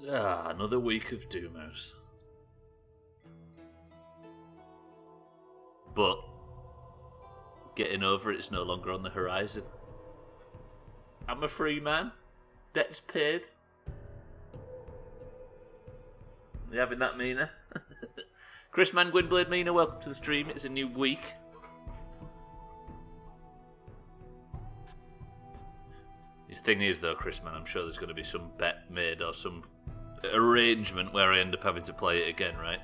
Another week of Doomhaus. But getting over it's no longer on the horizon. I'm a free man. Debt's paid. You having that, Mina? Chris Man, Gwynblade, Mina, welcome to the stream. It's a new week. His thing is, though, Chris Man, I'm sure there's going to be some bet made or some arrangement where I end up having to play it again, right?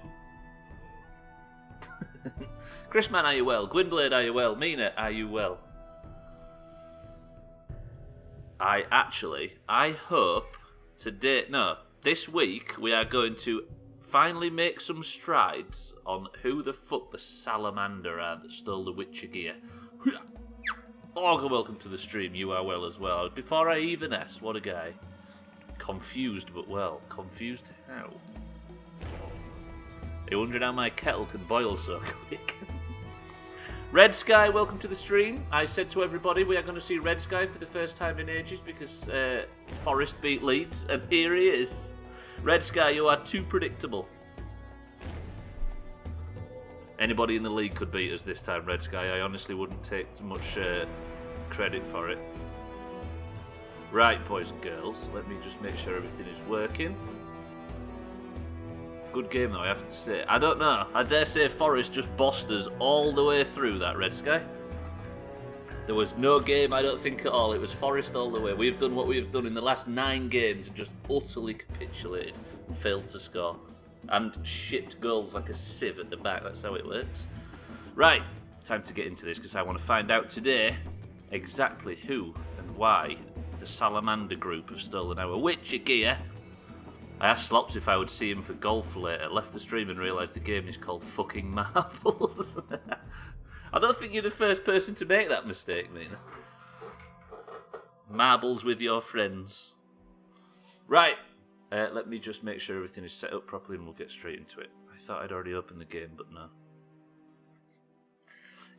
Chris Man, are you well? Gwynblade, are you well? Mina, are you well? I hope this week we are going to finally make some strides on who the fuck the salamander are that stole the Witcher gear. Oh, welcome to the stream. You are well as well. Before I even ask, what a guy. Confused but well. Confused how? Are you wondering how my kettle can boil so quick? Red Sky, welcome to the stream. I said to everybody we are going to see Red Sky for the first time in ages because Forest beat Leeds, and here he is. Red Sky, you are too predictable. Anybody in the league could beat us this time, Red Sky. I honestly wouldn't take much credit for it. Right, boys and girls, let me just make sure everything is working. Good game, though, I have to say. I don't know. I dare say Forest just bossed us all the way through that, Red Sky. There was no game, I don't think, at all. It was Forest all the way. We've done what we've done in the last 9 games and just utterly capitulated and failed to score. And shipped goals like a sieve at the back. That's how it works. Right, time to get into this because I want to find out today exactly who and why the Salamander group have stolen our Witcher gear. I asked Slops if I would see him for golf later, left the stream and realised the game is called fucking marbles. I don't think you're the first person to make that mistake, Mina. Marbles with your friends. Right, let me just make sure everything is set up properly and we'll get straight into it. I thought I'd already opened the game, but no.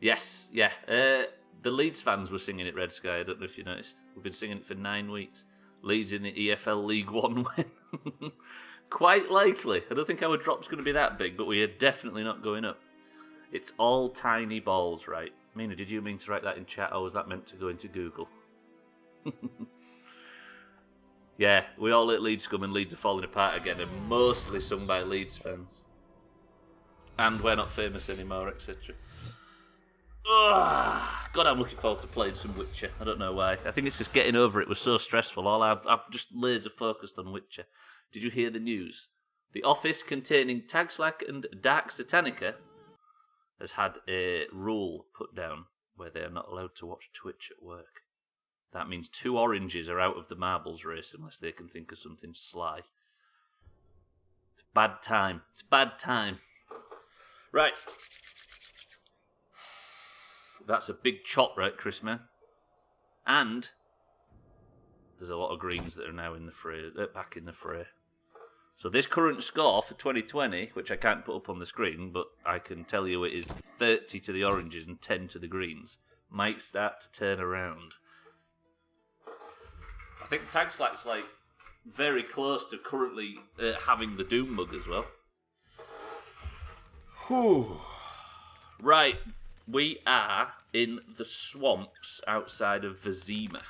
Yes, yeah, the Leeds fans were singing it, Red Sky, I don't know if you noticed. We've been singing it for 9 weeks. Leeds in the EFL League One win. Quite likely. I don't think our drop's going to be that big, but we are definitely not going up. It's all tiny balls, right? Mina, did you mean to write that in chat, or was that meant to go into Google? Yeah, we all let Leeds come and Leeds are falling apart again, and mostly sung by Leeds fans. And we're not famous anymore, etc. God, I'm looking forward to playing some Witcher. I don't know why. I think it's just getting over it was so stressful. I've just laser focused on Witcher. Did you hear the news? The office containing Tagslack and Dark Satanica has had a rule put down where they are not allowed to watch Twitch at work. That means 2 oranges are out of the marbles race unless they can think of something sly. It's bad time. It's bad time. Right. That's a big chop, right, Chris, man? And there's a lot of greens that are now in the fray, back in the fray. So this current score for 2020, which I can't put up on the screen, but I can tell you it is 30 to the oranges and 10 to the greens, might start to turn around. I think Tagslack's like very close to currently having the Doom mug as well. Whew. Right. We are in the swamps outside of Vizima.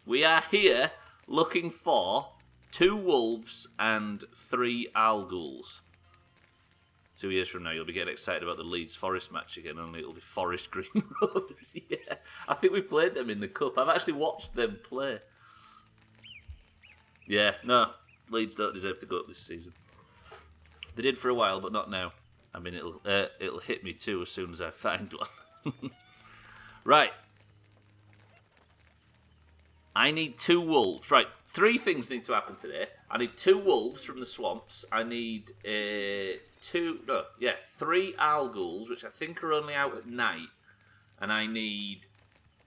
We are here looking for 2 wolves and 3 Ghouls. 2 years from now, you'll be getting excited about the Leeds Forest match again, only it'll be Forest Green Rovers. Yeah, I think we played them in the Cup. I've actually watched them play. Yeah, no, Leeds don't deserve to go up this season. They did for a while, but not now. I mean, it'll hit me too as soon as I find one. Right. I need 2 wolves. Right, 3 things need to happen today. I need 2 wolves from the swamps. I need 3 Ghouls, which I think are only out at night. And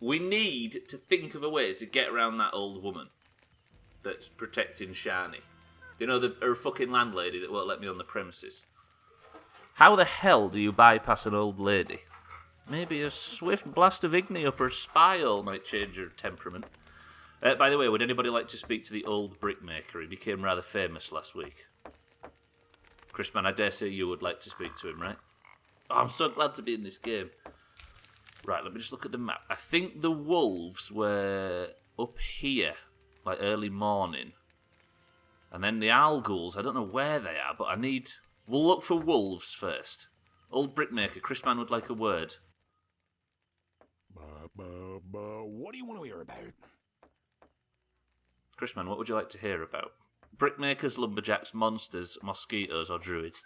we need to think of a way to get around that old woman that's protecting Shani. You know, her fucking landlady that won't let me on the premises. How the hell do you bypass an old lady? Maybe a swift blast of Igni up her spile might change her temperament. By the way, would anybody like to speak to the old brickmaker? He became rather famous last week. Chrisman, I dare say you would like to speak to him, right? Oh, I'm so glad to be in this game. Right, let me just look at the map. I think the wolves were up here, like early morning. And then the owl ghouls, I don't know where they are, but we'll look for wolves first. Old brickmaker, Chrisman would like a word. What do you want to hear about? Chrisman, what would you like to hear about? Brickmakers, lumberjacks, monsters, mosquitoes, or druids?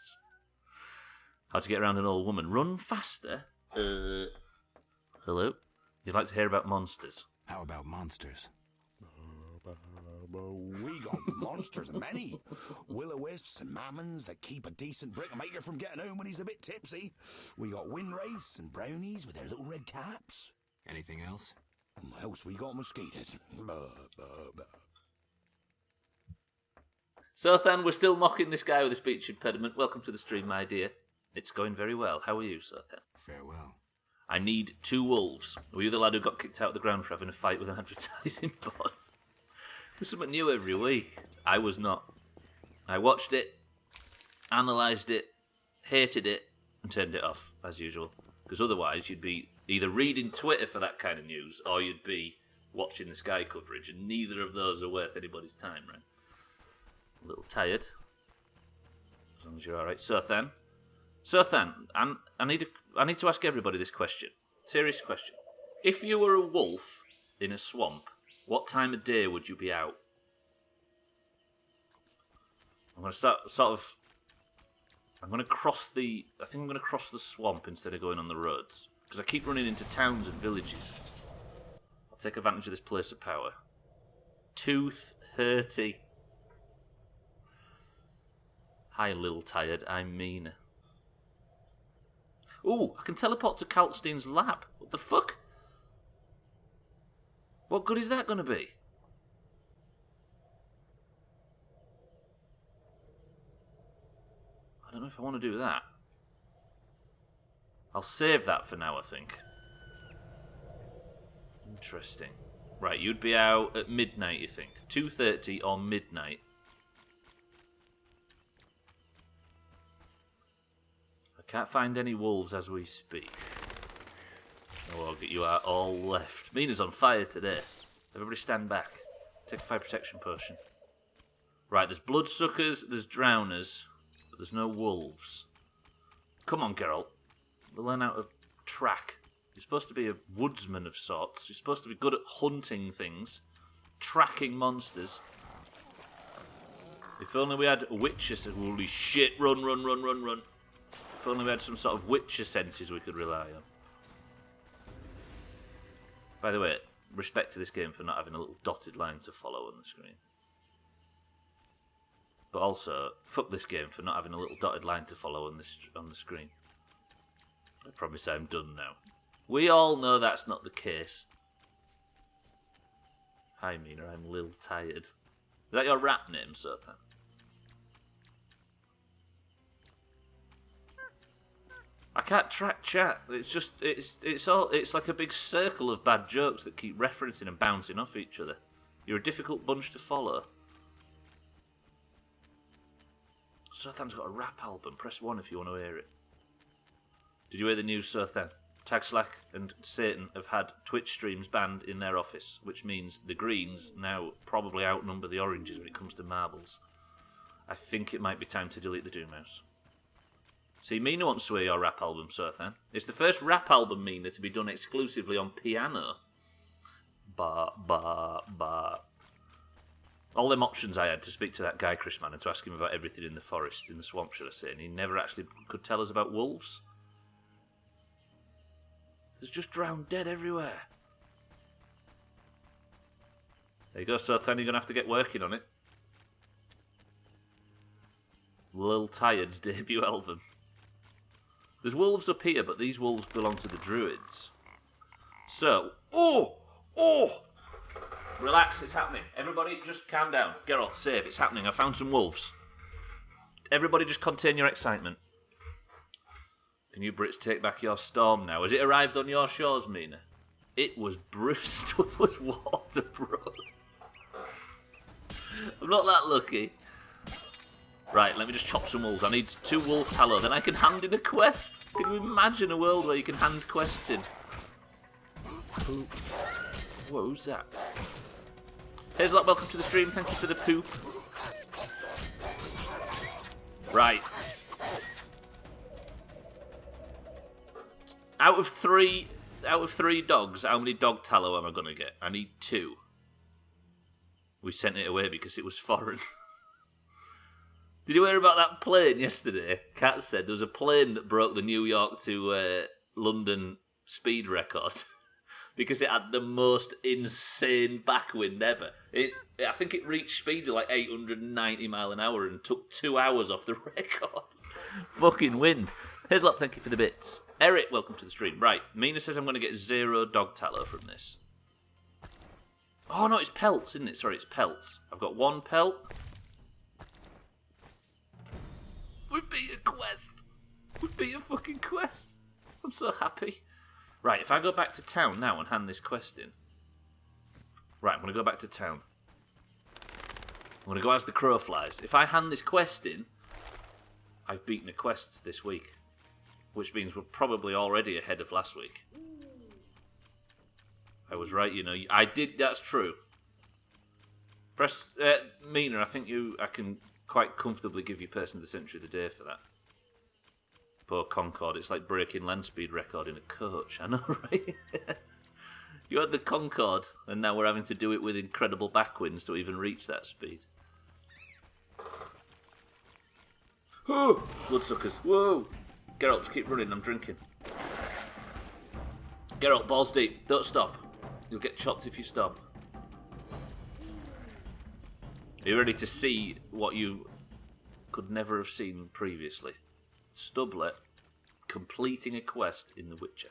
How to get around an old woman. Run faster? Hello? You'd like to hear about monsters? How about monsters? We got monsters, many. Will-o-wisps and mammons that keep a decent brickmaker from getting home when he's a bit tipsy. We got windwraiths and brownies with their little red caps. Anything else? Else we got mosquitoes. So then, we're still mocking this guy with a speech impediment. Welcome to the stream, my dear. It's going very well. How are you, Sothan? Farewell. I need 2 wolves. Were you the lad who got kicked out of the ground for having a fight with an advertising board? There's something new every week. I was not. I watched it, analysed it, hated it, and turned it off, as usual. Because otherwise, you'd be either reading Twitter for that kind of news, or you'd be watching the Sky coverage, and neither of those are worth anybody's time, right? A little tired. As long as you're alright. Sothan, I need to ask everybody this question. Serious question. If you were a wolf in a swamp, what time of day would you be out? I'm going to I'm going to cross the swamp instead of going on the roads. Because I keep running into towns and villages. I'll take advantage of this place of power. 2:30. Hi, little tired. I'm mean. Ooh, I can teleport to Kalkstein's lab. What the fuck? What good is that going to be? I don't know if I want to do that. I'll save that for now, I think. Interesting. Right, you'd be out at midnight, you think? 2:30 or midnight? I can't find any wolves as we speak. Oh, you are all left. Mina's on fire today. Everybody stand back. Take a fire protection potion. Right, there's bloodsuckers, there's drowners, but there's no wolves. Come on, Geralt. We'll learn how to track. You're supposed to be a woodsman of sorts. You're supposed to be good at hunting things, tracking monsters. If only we had witches. Holy shit, run. If only we had some sort of witcher senses we could rely on. By the way, respect to this game for not having a little dotted line to follow on the screen. But also, fuck this game for not having a little dotted line to follow on the screen. I promise I'm done now. We all know that's not the case. Hi, Mina, I'm a little tired. Is that your rap name, Sothan? I can't track chat. It's just it's like a big circle of bad jokes that keep referencing and bouncing off each other. You're a difficult bunch to follow. Sothan's got a rap album. Press 1 if you want to hear it. Did you hear the news, Sothan? Tag Slack and Satan have had Twitch streams banned in their office, which means the Greens now probably outnumber the Oranges when it comes to marbles. I think it might be time to delete the Doomhaus. See, Mina wants to hear your rap album, Sothan. It's the first rap album, Mina, to be done exclusively on piano. Ba. All them options I had to speak to that guy, Chrisman, and to ask him about everything in the forest, in the swamp, should I say, and he never actually could tell us about wolves. There's just drowned dead everywhere. There you go, Sothan, you're going to have to get working on it. Lil Tired's debut album. There's wolves up here, but these wolves belong to the druids. So, relax, it's happening. Everybody just calm down. Geralt, save, it's happening. I found some wolves. Everybody just contain your excitement. Can you Brits take back your storm now? Has it arrived on your shores, Mina? It was Bristol was water, bro. I'm not that lucky. Right, let me just chop some wolves. I need 2 wolf tallow, then I can hand in a quest. Can you imagine a world where you can hand quests in? Whoa, who's that? Hazelot, welcome to the stream. Thank you for the poop. Right. Out of three dogs, how many dog tallow am I going to get? I need 2. We sent it away because it was foreign. Did you hear about that plane yesterday? Kat said there was a plane that broke the New York to London speed record because it had the most insane backwind ever. I think it reached speeds of like 890 mile an hour and took 2 hours off the record. Fucking wind. Hazelot, thank you for the bits. Eric, welcome to the stream. Right, Mina says I'm going to get 0 dog tallow from this. Oh no, it's pelts, isn't it? Sorry, it's pelts. I've got 1 pelt. We beat a quest. We beat a fucking quest. I'm so happy. Right, if I go back to town now and hand this quest in. Right, I'm going to go back to town. I'm going to go as the crow flies. If I hand this quest in, I've beaten a quest this week. Which means we're probably already ahead of last week. I was right, you know. I did, that's true. Press, Mina, I think I can quite comfortably give you person of the century of the day for that. Poor Concorde, it's like breaking land speed record in a coach. I know, right? You had the Concorde, and now we're having to do it with incredible backwinds to even reach that speed. Oh, bloodsuckers. Whoa! Geralt, just keep running, I'm drinking. Geralt, balls deep. Don't stop. You'll get chopped if you stop. Are you ready to see what you could never have seen previously? Stubbler completing a quest in The Witcher.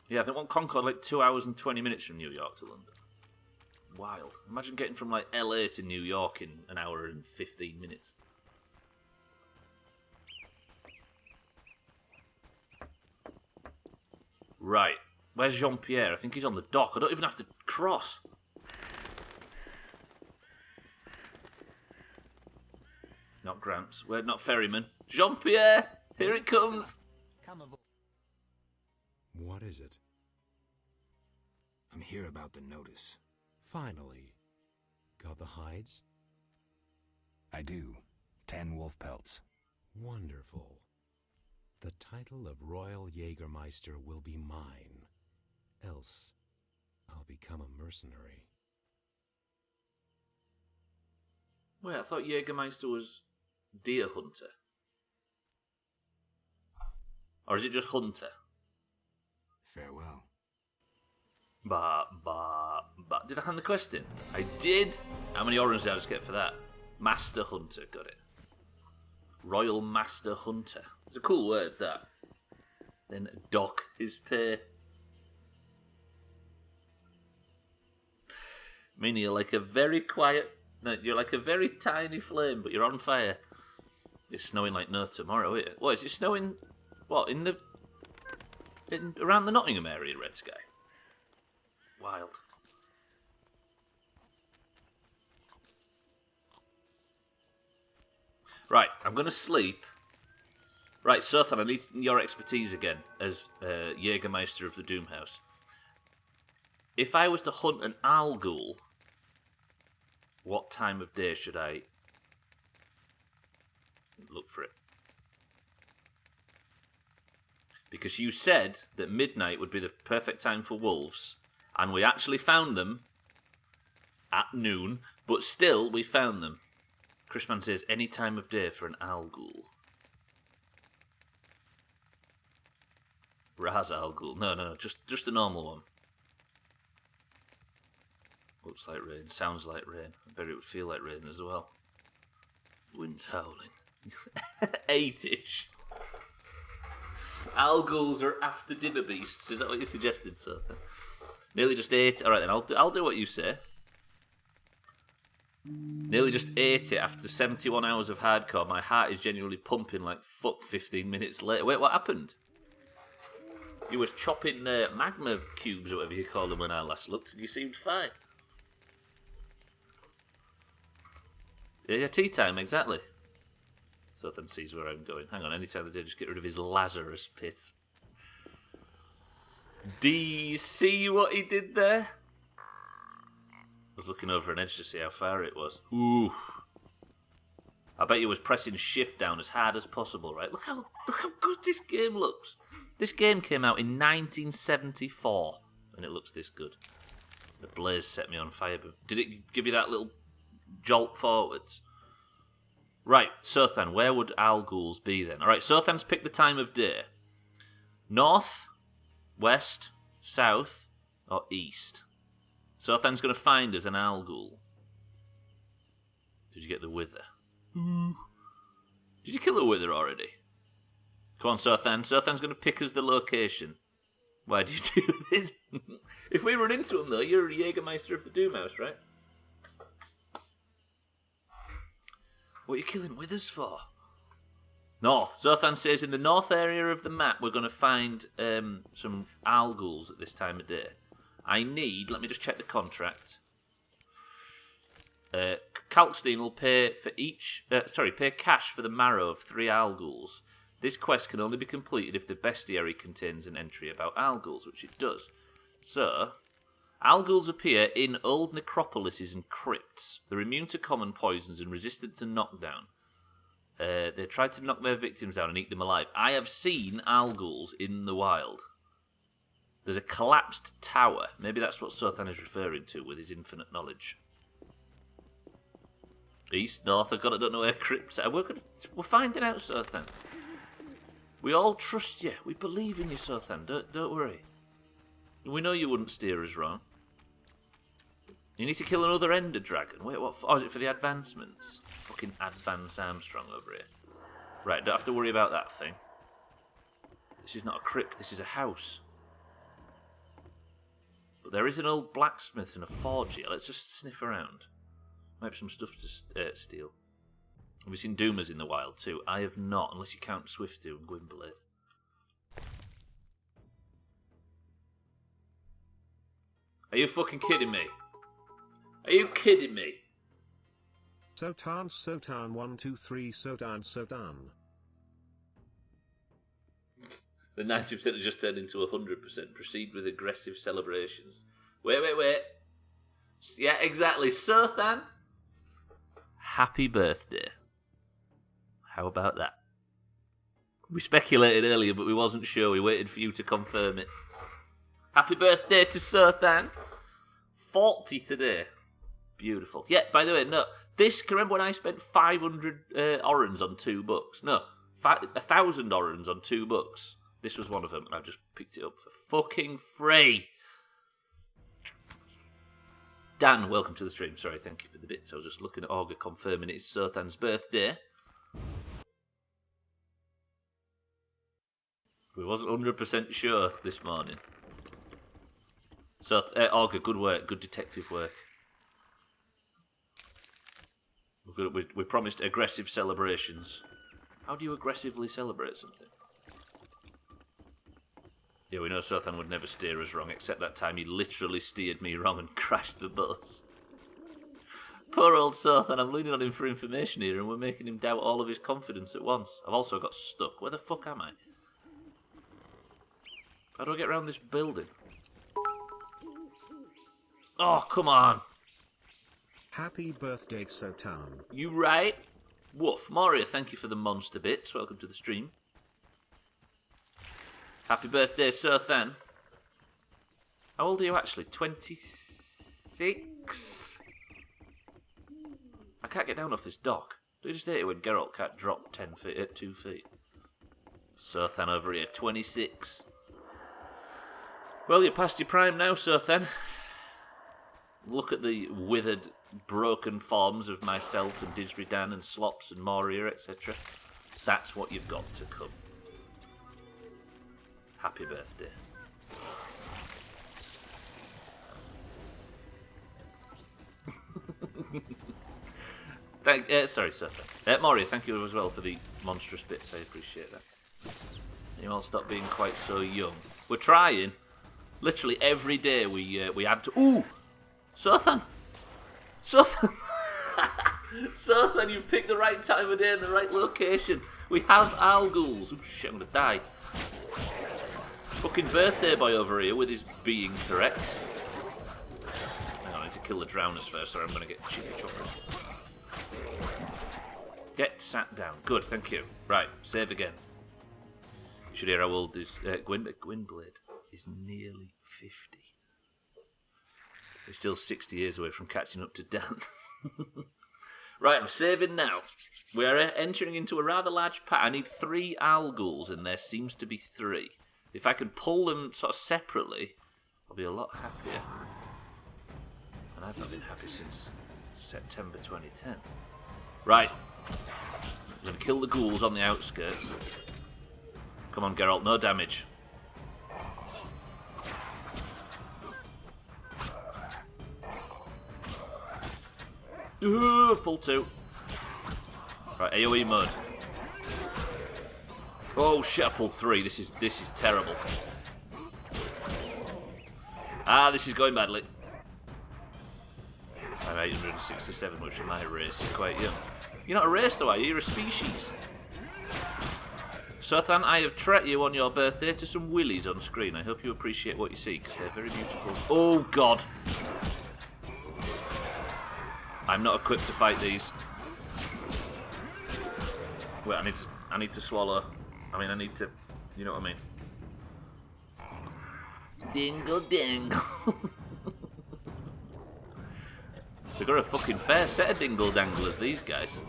Yeah, I think one Concorde like 2 hours and 20 minutes from New York to London. Wild. Imagine getting from like LA to New York in an hour and 15 minutes. Right. Where's Jean-Pierre? I think he's on the dock. I don't even have to cross. Not Gramps. We're not Ferryman. Jean-Pierre! Here it comes! What is it? I'm here about the notice. Finally. Got the hides? I do. 10 wolf pelts. Wonderful. The title of Royal Jägermeister will be mine. Else, I'll become a mercenary. Wait, I thought Jägermeister was deer hunter. Or is it just hunter? Farewell. Did I hand the quest in? I did! How many oranges did I just get for that? Master Hunter, got it. Royal Master Hunter. It's a cool word, that. Then dock his pay. I mean, you're like a very quiet... No, you're like a very tiny flame, but you're on fire. It's snowing like no tomorrow, isn't it? What, is it snowing... What, around the Nottingham area, Red Sky? Wild. Right, I'm going to sleep. Right, Sothan, I need your expertise again as Jägermeister of the Doomhaus. If I was to hunt an Ghoul, what time of day should I look for it? Because you said that midnight would be the perfect time for wolves, and we actually found them at noon, but still we found them. Chrisman says, any time of day for an Ghoul. Raz Ghoul. No, just a normal one. Looks like rain, sounds like rain. I bet it would feel like rain as well. Wind's howling. 8-ish. Ghouls are after dinner beasts. Is that what you suggested, sir? Nearly just 8. Alright then, I'll do what you say. Nearly just 8 it after 71 hours of hardcore. My heart is genuinely pumping like fuck 15 minutes later. Wait, what happened? You was chopping magma cubes or whatever you call them when I last looked, and you seemed fine. Yeah, tea time, exactly. Sothan sees where I'm going. Hang on, any time of the day, just get rid of his Lazarus pit. Do you see what he did there? I was looking over an edge to see how far it was. Ooh. I bet you was pressing shift down as hard as possible, right? Look how good this game looks. This game came out in 1974, and it looks this good. The blaze set me on fire. But did it give you that little jolt forwards? Right, Sothan, where would Al Ghouls be then? Alright, Sothan's picked the time of day. North, west, south, or east? Sothan's going to find us an Al Ghoul. Did you get the wither? Did you kill the wither already? Come on, Sothan. Sothan's going to pick us the location. Why do you do this? If we run into him, though, you're a Jägermeister of the Doomhaus, right? What are you killing withers for? North. Sothan says in the north area of the map we're going to find some Al Ghouls at this time of day. I need, let me just check the contract. Kalkstein will pay for pay cash for the marrow of 3 Al Ghouls. This quest can only be completed if the bestiary contains an entry about Al Ghouls, which it does. So, Al Ghouls appear in old necropolises and crypts. They're immune to common poisons and resistant to knockdown. They try to knock their victims down and eat them alive. I have seen Al Ghouls in the wild. There's a collapsed tower. Maybe that's what Sothan is referring to with his infinite knowledge. East, north, I don't know where crypts are. We're finding out, Sothan. We all trust you. We believe in you, Sothan. Don't worry. We know you wouldn't steer us wrong. You need to kill another Ender Dragon. Wait, what? Oh, is it for the advancements? Fucking Advance Armstrong over here. Right, don't have to worry about that thing. This is not a crypt, this is a house. But there is an old blacksmith and a forge here. Let's just sniff around. Might be some stuff to steal. Have you seen Doomers in the wild too? I have not, unless you count Swiftu and Gwynblade. Are you fucking kidding me? Are you kidding me? Sotan 123 Sotan. The 90% has just turned into 100%. Proceed with aggressive celebrations. Wait. Yeah, exactly. Sothan, happy birthday. How about that? We speculated earlier, but we wasn't sure. We waited for you to confirm it. Happy birthday to Sothan. 40 today. Beautiful. Yeah, by the way, no. This, can you remember when I spent 500 orans on 2 books? No, 1,000 orans on 2 books. This was one of them, and I've just picked it up for fucking free. Dan, welcome to the stream. Sorry, thank you for the bits. I was just looking at Augur confirming it's Sothan's birthday. We wasn't 100% sure this morning. So, Augur, good work. Good detective work. We promised aggressive celebrations. How do you aggressively celebrate something? Yeah, we know Sothan would never steer us wrong, except that time he literally steered me wrong and crashed the bus. Poor old Sothan, I'm leaning on him for information here, and we're making him doubt all of his confidence at once. I've also got stuck. Where the fuck am I? How do I get around this building? Oh, come on. Happy birthday, Sotan. You right? Woof. Moria, thank you for the monster bits. Welcome to the stream. Happy birthday, Sothan. How old are you actually? 26? I can't get down off this dock. Do you just hate it when Geralt can't drop 10 feet at 2 feet? Sothan over here, 26. Well, you're past your prime now, Sothan. Look at the withered, broken forms of myself and Disbury Dan and Slops and Moria, etc. That's what you've got to come. Happy birthday. Sorry, Sothan. Moria, thank you as well for the monstrous bits. I appreciate that. You all stop being quite so young. We're trying. Literally every day we add to... Ooh! Sothan! So then you've picked the right time of day and the right location. We have owl ghouls. Oh shit, I'm gonna die. Fucking birthday boy over here with his being correct. Hang on, I need to kill the drowners first or I'm gonna get chippy choppers. Get sat down. Good, thank you. Right, save again. You should hear how old this Gwynblade is nearly 50. He's still 60 years away from catching up to Dan. Right, I'm saving now. We are entering into a rather large pack. I need 3 owl ghouls, and there seems to be 3. If I could pull them sort of separately, I'll be a lot happier. And I've not been happy since September 2010. Right. I'm going to kill the ghouls on the outskirts. Come on, Geralt, no damage. Ooh, pull 2. Right, AoE mode. Oh shit, I pulled 3. This is terrible. Ah, this is going badly. I'm 867, which in my race is quite young. You're not a race though, are you? You're a species. Sothan, I have treated you on your birthday to some willies on screen. I hope you appreciate what you see, because they're very beautiful. Oh god. I'm not equipped to fight these. Wait, I need to swallow. I mean, I need to... You know what I mean? Dingle dingle. They've got a fucking fair set of dingle danglers, these guys.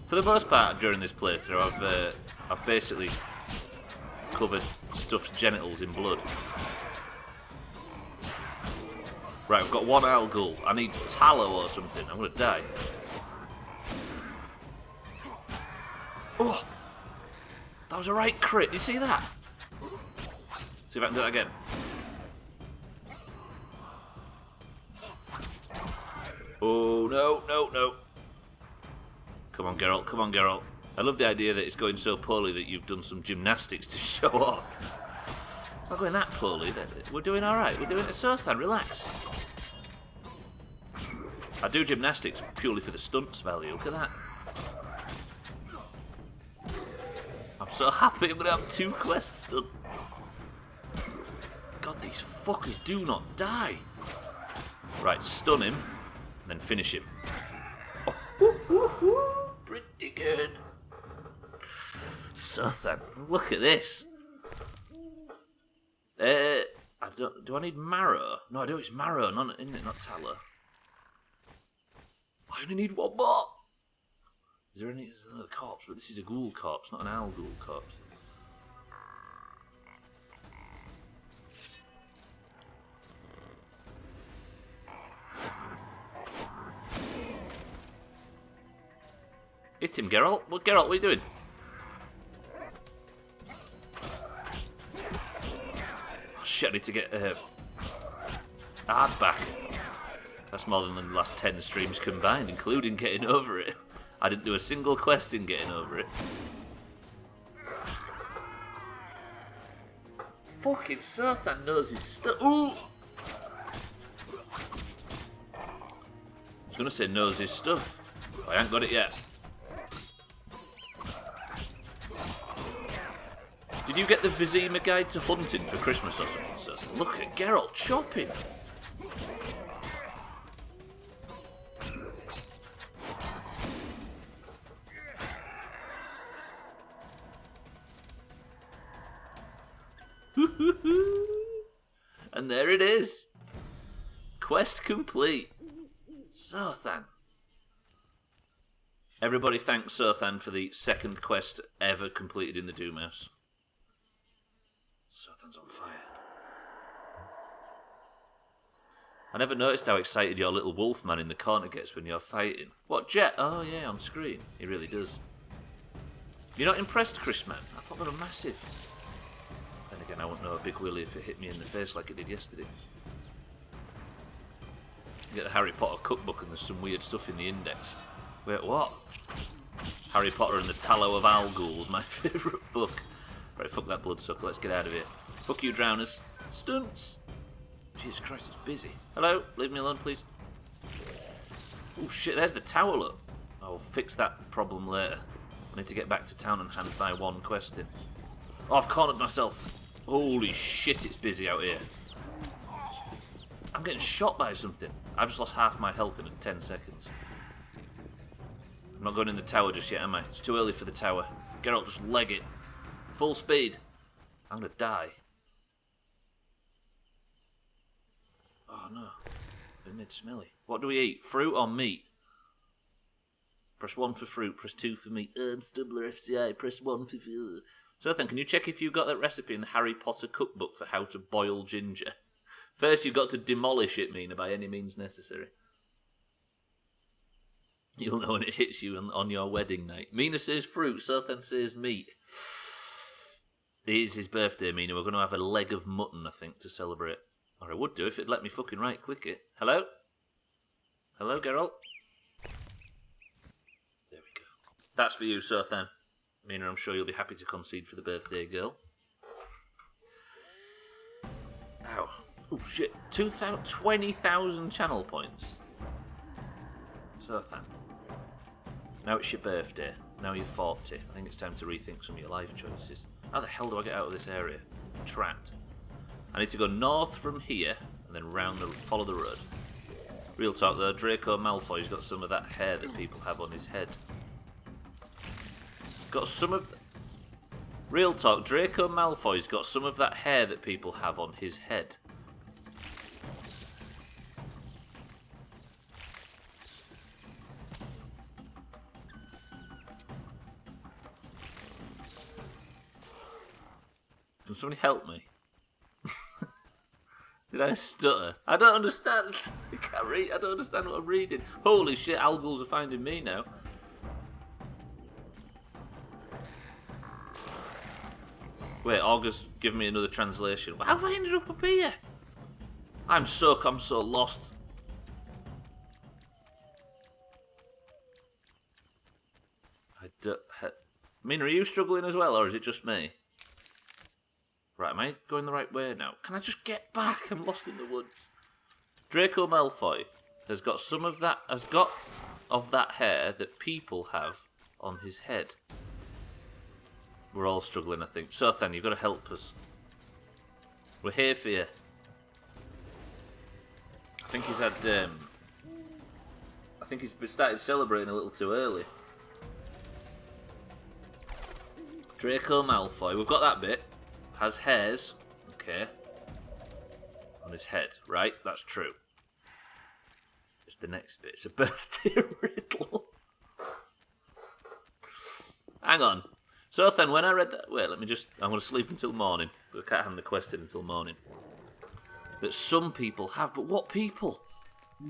For the most part, during this playthrough, I've basically covered stuffed genitals in blood. Right, we've got 1 owl ghoul. I need tallow or something. I'm gonna die. Oh! That was a right crit. You see that? See if I can do that again. Oh, no, no, no. Come on, Geralt. Come on, Geralt. I love the idea that it's going so poorly that you've done some gymnastics to show off. It's not going that poorly. We're doing alright. We're doing it. Sothan, relax. I do gymnastics purely for the stunts value. Look at that. I'm so happy I'm going to have 2 quests done. God, these fuckers do not die. Right, stun him, and then finish him. Oh, pretty good. Sothan, look at this. Do I need marrow? No, I do. It's marrow, isn't it? Not tallow. I only need 1 more. Is there any? There's another corpse, but this is a ghoul corpse, not an owl ghoul corpse. Hit him, Geralt. What, Geralt? What are you doing? Oh shit! I need to get hard back. That's more than the last 10 streams combined, including getting over it. I didn't do a single quest in getting over it. Fucking Sothan knows his stuff. Ooh! I was going to say knows his stuff, but I ain't got it yet. Did you get the Vizima Guide to Hunting for Christmas or something, Sothan? Look at Geralt chopping. And there it is. Quest complete. Sothan. Everybody thank Sothan for the 2nd quest ever completed in the Doomhaus. Sothan's on fire. I never noticed how excited your little wolf man in the corner gets when you're fighting. What, Jet? Oh yeah, on screen. He really does. You're not impressed, Chris, man? I thought they were massive. Then again, I wouldn't know a big willy if it hit me in the face like it did yesterday. You get the Harry Potter cookbook and there's some weird stuff in the index. Wait, what? Harry Potter and the Tallow of Owl Ghouls, my favourite book. Right, fuck that bloodsucker, let's get out of here. Fuck you, drowners. Stunts! Jesus Christ, it's busy. Hello, leave me alone, please. Oh shit, there's the tower, look. I'll fix that problem later. I need to get back to town and hand my one quest in. Oh, I've cornered myself. Holy shit, it's busy out here. I'm getting shot by something. I've just lost half my health in 10 seconds. I'm not going in the tower just yet, am I? It's too early for the tower. Geralt, just leg it. Full speed. I'm gonna die. Oh no. Been mid smelly. What do we eat? Fruit or meat? Press 1 for fruit, press 2 for meat. Stubbler FCI, press 1 for food. So then, can you check if you got that recipe in the Harry Potter cookbook for how to boil ginger? First, you've got to demolish it, Mina, by any means necessary. You'll know when it hits you on your wedding night. Mina says fruit, Sothan says meat. It is his birthday, Mina. We're going to have a leg of mutton, I think, to celebrate. Or I would do if it'd let me fucking right-click it. Hello? Hello, Geralt? There we go. That's for you, Sothan. Mina, I'm sure you'll be happy to concede for the birthday girl. Ow. Oh, shit. 20,000 channel points. Sothan. Now it's your birthday. Now you're 40. I think it's time to rethink some of your life choices. How the hell do I get out of this area? I'm trapped. I need to go north from here and then follow the road. Real talk though, Draco Malfoy's got some of that hair that people have on his head. Got some of... Real talk, Draco Malfoy's got some of that hair that people have on his head. Can somebody help me? Did I stutter? I don't understand. I can't read. I don't understand what I'm reading. Holy shit, Alguls are finding me now. Wait, Augur's giving me another translation. How have I ended up here? I'm so lost. Mina, are you struggling as well, or is it just me? Right, am I going the right way now? Can I just get back? I'm lost in the woods. Draco Malfoy has got some of that, of that hair that people have on his head. We're all struggling, I think. Sothan, you've got to help us. We're here for you. I think he's had, I think he's started celebrating a little too early. Draco Malfoy, we've got that bit. Has hairs, okay, on his head, right? That's true. It's the next bit. It's a birthday riddle. Hang on. So then, when I read that... Wait, I'm going to sleep until morning. I can't hand the quest in until morning. That some people have, but what people? Do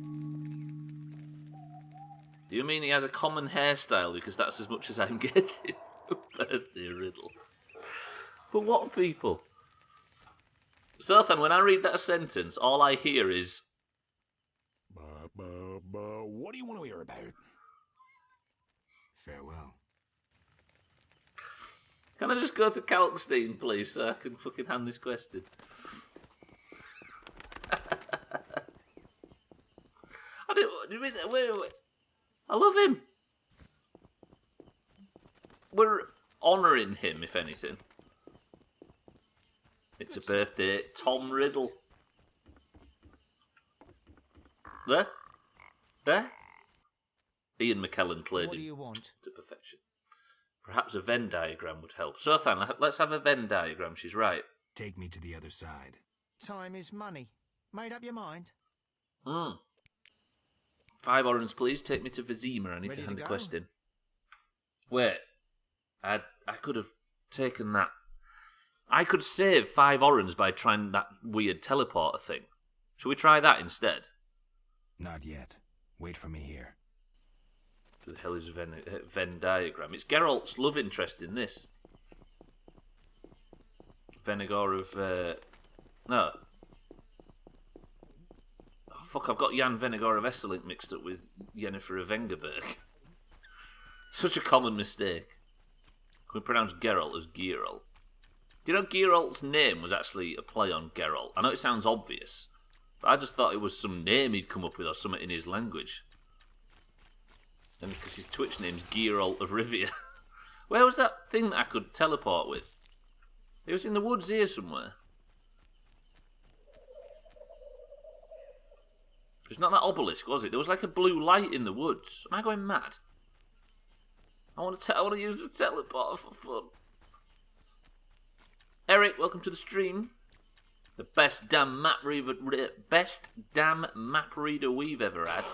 you mean he has a common hairstyle? Because that's as much as I'm getting. A birthday riddle. But what people? So then, when I read that sentence, all I hear is... What do you want to hear about? Farewell. Can I just go to Kalkstein, please, so I can fucking hand this quest in? Wait. I love him. We're honouring him, if anything. It's a birthday. Tom Riddle. There? Ian McKellen played What do him you want? to perfection. Perhaps a Venn diagram would help. Sothan, let's have a Venn diagram. She's right. Take me to the other side. Time is money. Made up your mind? 5 orange, please. Take me to Vizima. I need Ready to hand to the go? quest in. Wait. I could have taken that. I could save 5 orange by trying that weird teleporter thing. Shall we try that instead? Not yet. Wait for me here. Who the hell is Venn diagram? It's Geralt's love interest in this. Venegor of... No. Oh, fuck, I've got Jan Venegor of Esselink mixed up with Yennefer of Vengerberg. Such a common mistake. Can we pronounce Geralt as Geralt? Do you know Geralt's name was actually a play on Geralt? I know it sounds obvious, but I just thought it was some name he'd come up with or something in his language. And because his Twitch name's Geralt of Rivia. Where was that thing that I could teleport with? It was in the woods here somewhere. It's not that obelisk, was it? There was like a blue light in the woods. Am I going mad? I want to use the teleporter for fun. Eric, welcome to the stream. The best damn map reader we've ever had.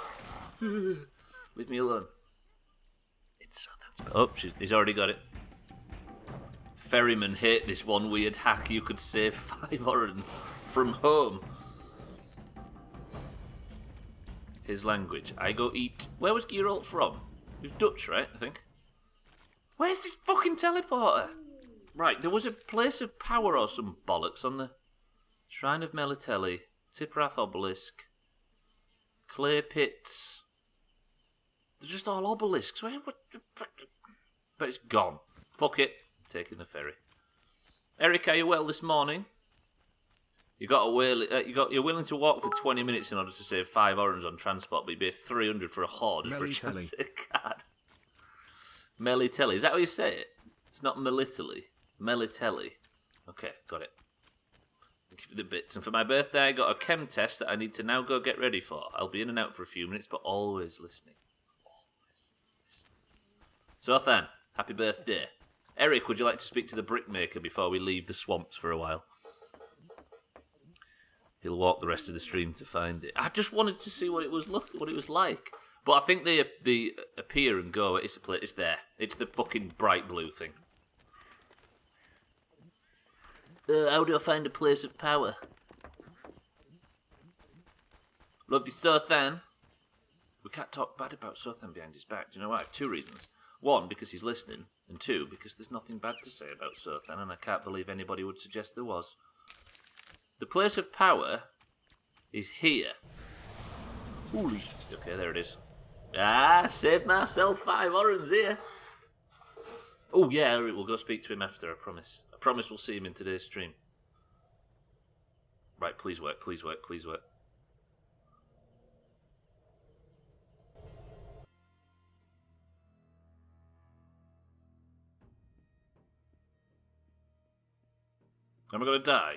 Leave me alone. It's so that's. Oh, he's already got it. Ferrymen hate this one weird hack. You could save 5 orens from home. His language. I go eat. Where was Geralt from? He was Dutch, right? I think. Where's this fucking teleporter? Right, there was a place of power or some bollocks on the Shrine of Melitelli, Tiprath Obelisk, Clay Pits. They're just all obelisks. Where? What? But it's gone. Fuck it. Taking the ferry. Eric, are you well this morning? You're willing to walk for 20 minutes in order to save 5 orens on transport, but you pay 300 for a horde for a transit card. Melitelli. Is that how you say it? It's not Melitelli. Melitelli. Okay, got it. Thank you for the bits. And for my birthday, I got a chem test that I need to now go get ready for. I'll be in and out for a few minutes, but always listening. Always listening. So then, happy birthday. Eric, would you like to speak to the brickmaker before we leave the swamps for a while? He'll walk the rest of the stream to find it. I just wanted to see what it was like. But I think they appear and go. It's there. It's the fucking bright blue thing. How do I find a place of power? Love you, Sothan. We can't talk bad about Sothan behind his back. Do you know why? 2 reasons. 1, because he's listening. And 2, because there's nothing bad to say about Sothan, and I can't believe anybody would suggest there was. The place of power is here. Holy. Okay, there it is. Saved myself 5 orens here. Oh, yeah, we'll go speak to him after, I promise. I promise we'll see him in today's stream. Right, please work, please work, please work. Am I going to die?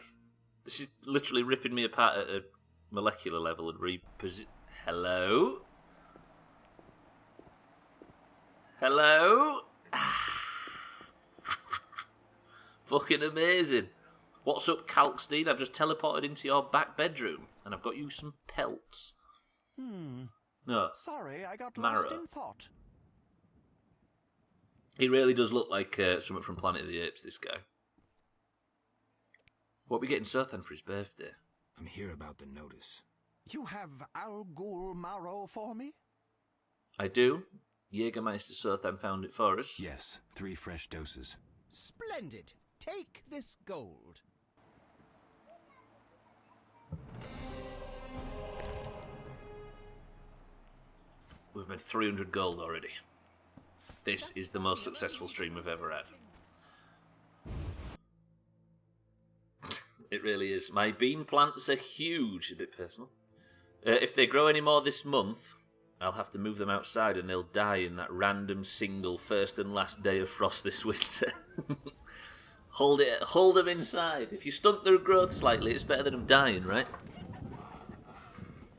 This is literally ripping me apart at a molecular level and reposition. Hello? Hello? Fucking amazing. What's up, Kalkstein? I've just teleported into your back bedroom and I've got you some pelts. No. Sorry, I got Marrow. lost in thought. He really does look like something from Planet of the Apes, this guy. What are we getting Sothan for his birthday? I'm here about the notice. You have Al Ghul marrow for me? I do. Jägermeister Sothan found it for us. Yes, 3 fresh doses. Splendid. Take this gold. We've made 300 gold already. This is the most successful stream we've ever had. It really is. My bean plants are huge. A bit personal. If they grow any more this month, I'll have to move them outside and they'll die in that random single first and last day of frost this winter. Hold them inside. If you stunt their growth slightly, it's better than them dying, right?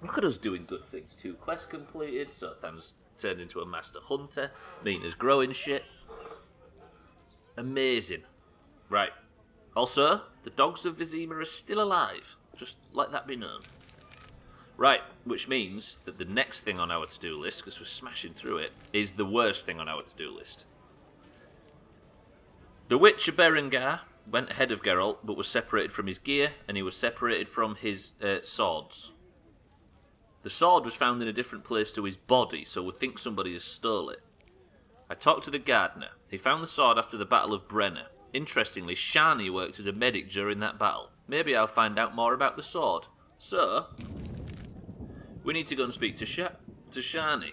Look at us doing good things. 2 quests completed. Sothan's turned into a master hunter. Mina's growing shit. Amazing. Right. Also, the dogs of Vizima are still alive. Just let that be known. Right, which means that the next thing on our to-do list, because we're smashing through it, is the worst thing on our to-do list. The Witcher Berengar went ahead of Geralt, but was separated from his gear, and he was separated from his swords. The sword was found in a different place to his body, so we think somebody has stole it. I talked to the gardener. He found the sword after the Battle of Brenna. Interestingly, Shani worked as a medic during that battle. Maybe I'll find out more about the sword. So, we need to go and speak to Shani.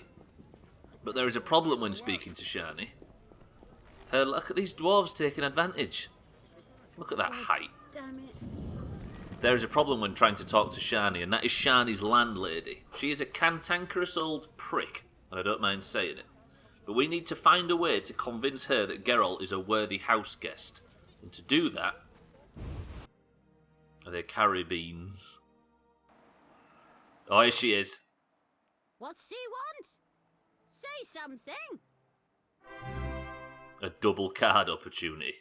But there is a problem when speaking to Shani. Look at these dwarves taking advantage. Look at that height. Damn it. There is a problem when trying to talk to Shani, and that is Shani's landlady. She is a cantankerous old prick, and I don't mind saying it. But we need to find a way to convince her that Geralt is a worthy house guest. And to do that... Are they carabines? Oh, here she is. What's he want? Say something. A double card opportunity.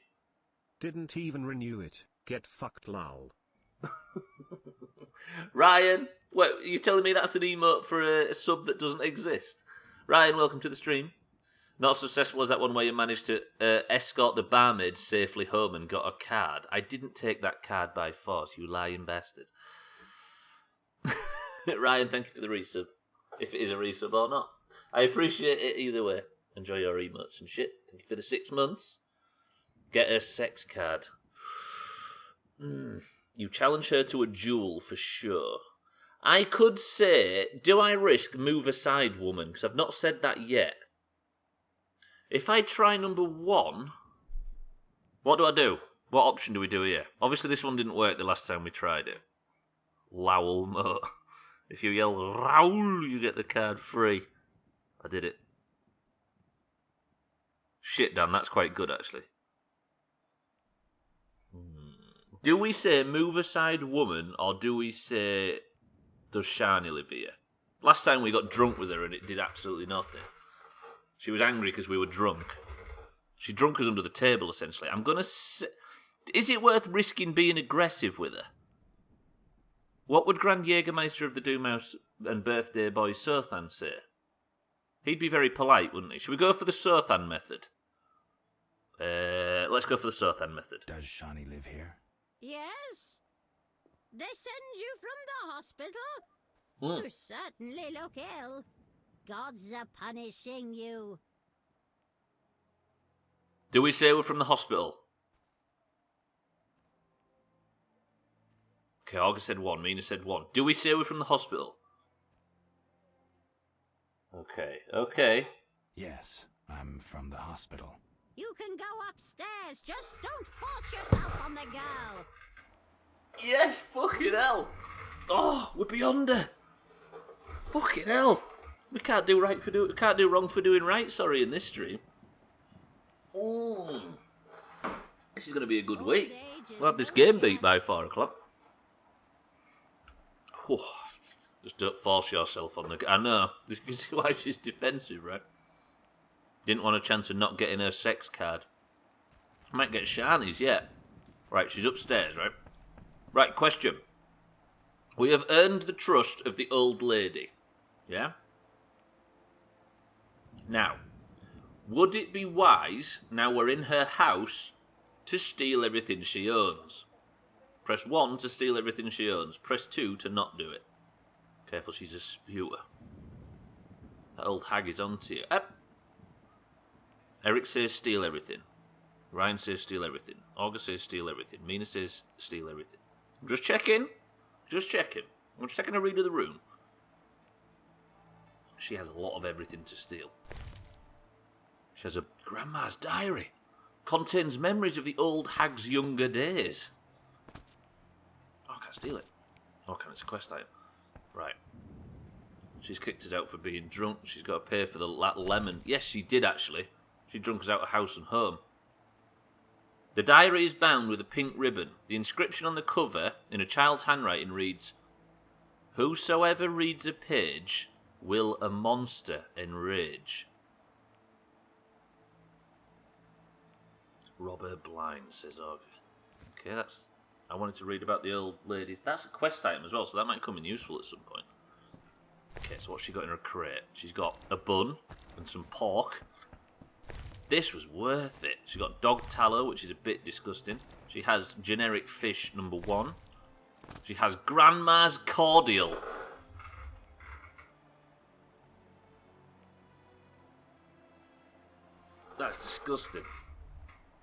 Didn't even renew it. Get fucked, lol. Ryan, what, are you telling me that's an emote for a sub that doesn't exist? Ryan, welcome to the stream. Not successful as that one where you managed to escort the barmaid safely home and got a card. I didn't take that card by force, you lying bastard. Ryan, thank you for the resub. If it is a resub or not. I appreciate it either way. Enjoy your emotes and shit. Thank you for the 6 months. Get her sex card. You challenge her to a duel for sure. I could say, do I risk move aside woman? Because I've not said that yet. If I try number 1, what do I do? What option do we do here? Obviously this one didn't work the last time we tried it. Lowell Mo. If you yell Raoul, you get the card free. I did it. Shit, Dan, that's quite good actually. Do we say move aside woman, or do we say does Shani live here? Last time we got drunk with her and it did absolutely nothing. She was angry because we were drunk. She drunk us under the table, essentially. I'm gonna say... Is it worth risking being aggressive with her? What would Grand Jägermeister of the Doomhaus and Birthday Boy Sothan say? He'd be very polite, wouldn't he? Should we go for the Sothan method? Let's go for the Sothan method. Does Shani live here? Yes? They send you from the hospital? You certainly look ill. Gods are punishing you. Do we say we're from the hospital? Okay, August said 1, Mina said 1. Do we say we're from the hospital? Okay. Yes, I'm from the hospital. You can go upstairs. Just don't force yourself on the girl. Yes, fucking hell. Oh, we're beyond her. Fucking hell. We can't do wrong for doing right, sorry, in this stream. This is going to be a good week. We'll have this game beat by 4 o'clock. Just don't force yourself on the... I know. You can see why she's defensive, right? Didn't want a chance of not getting her sex card. I might get Shani's yet. Right, she's upstairs, right? Right, question. We have earned the trust of the old lady. Yeah? Now, would it be wise, now we're in her house, to steal everything she owns? Press 1 to steal everything she owns. Press 2 to not do it. Careful, she's a sputer. That old hag is onto you. Eric says steal everything. Ryan says steal everything. August says steal everything. Mina says steal everything. I'm just checking. Just checking. I'm just taking a read of the room. She has a lot of everything to steal. She has a grandma's diary. Contains memories of the old hag's younger days. Oh, I can't steal it. Oh, can it's a quest item. Right. She's kicked us out for being drunk. She's got to pay for that lemon. Yes, she did actually. She drunk us out of house and home. The diary is bound with a pink ribbon. The inscription on the cover, in a child's handwriting, reads, "Whosoever reads a page will a monster enrage." Robber blind, says Og. Okay, that's... I wanted to read about the old ladies. That's a quest item as well, so that might come in useful at some point. Okay, so what's she got in her crate? She's got a bun and some pork. This was worth it. She's got dog tallow, which is a bit disgusting. She has generic fish number 1. She has grandma's cordial. That's disgusting.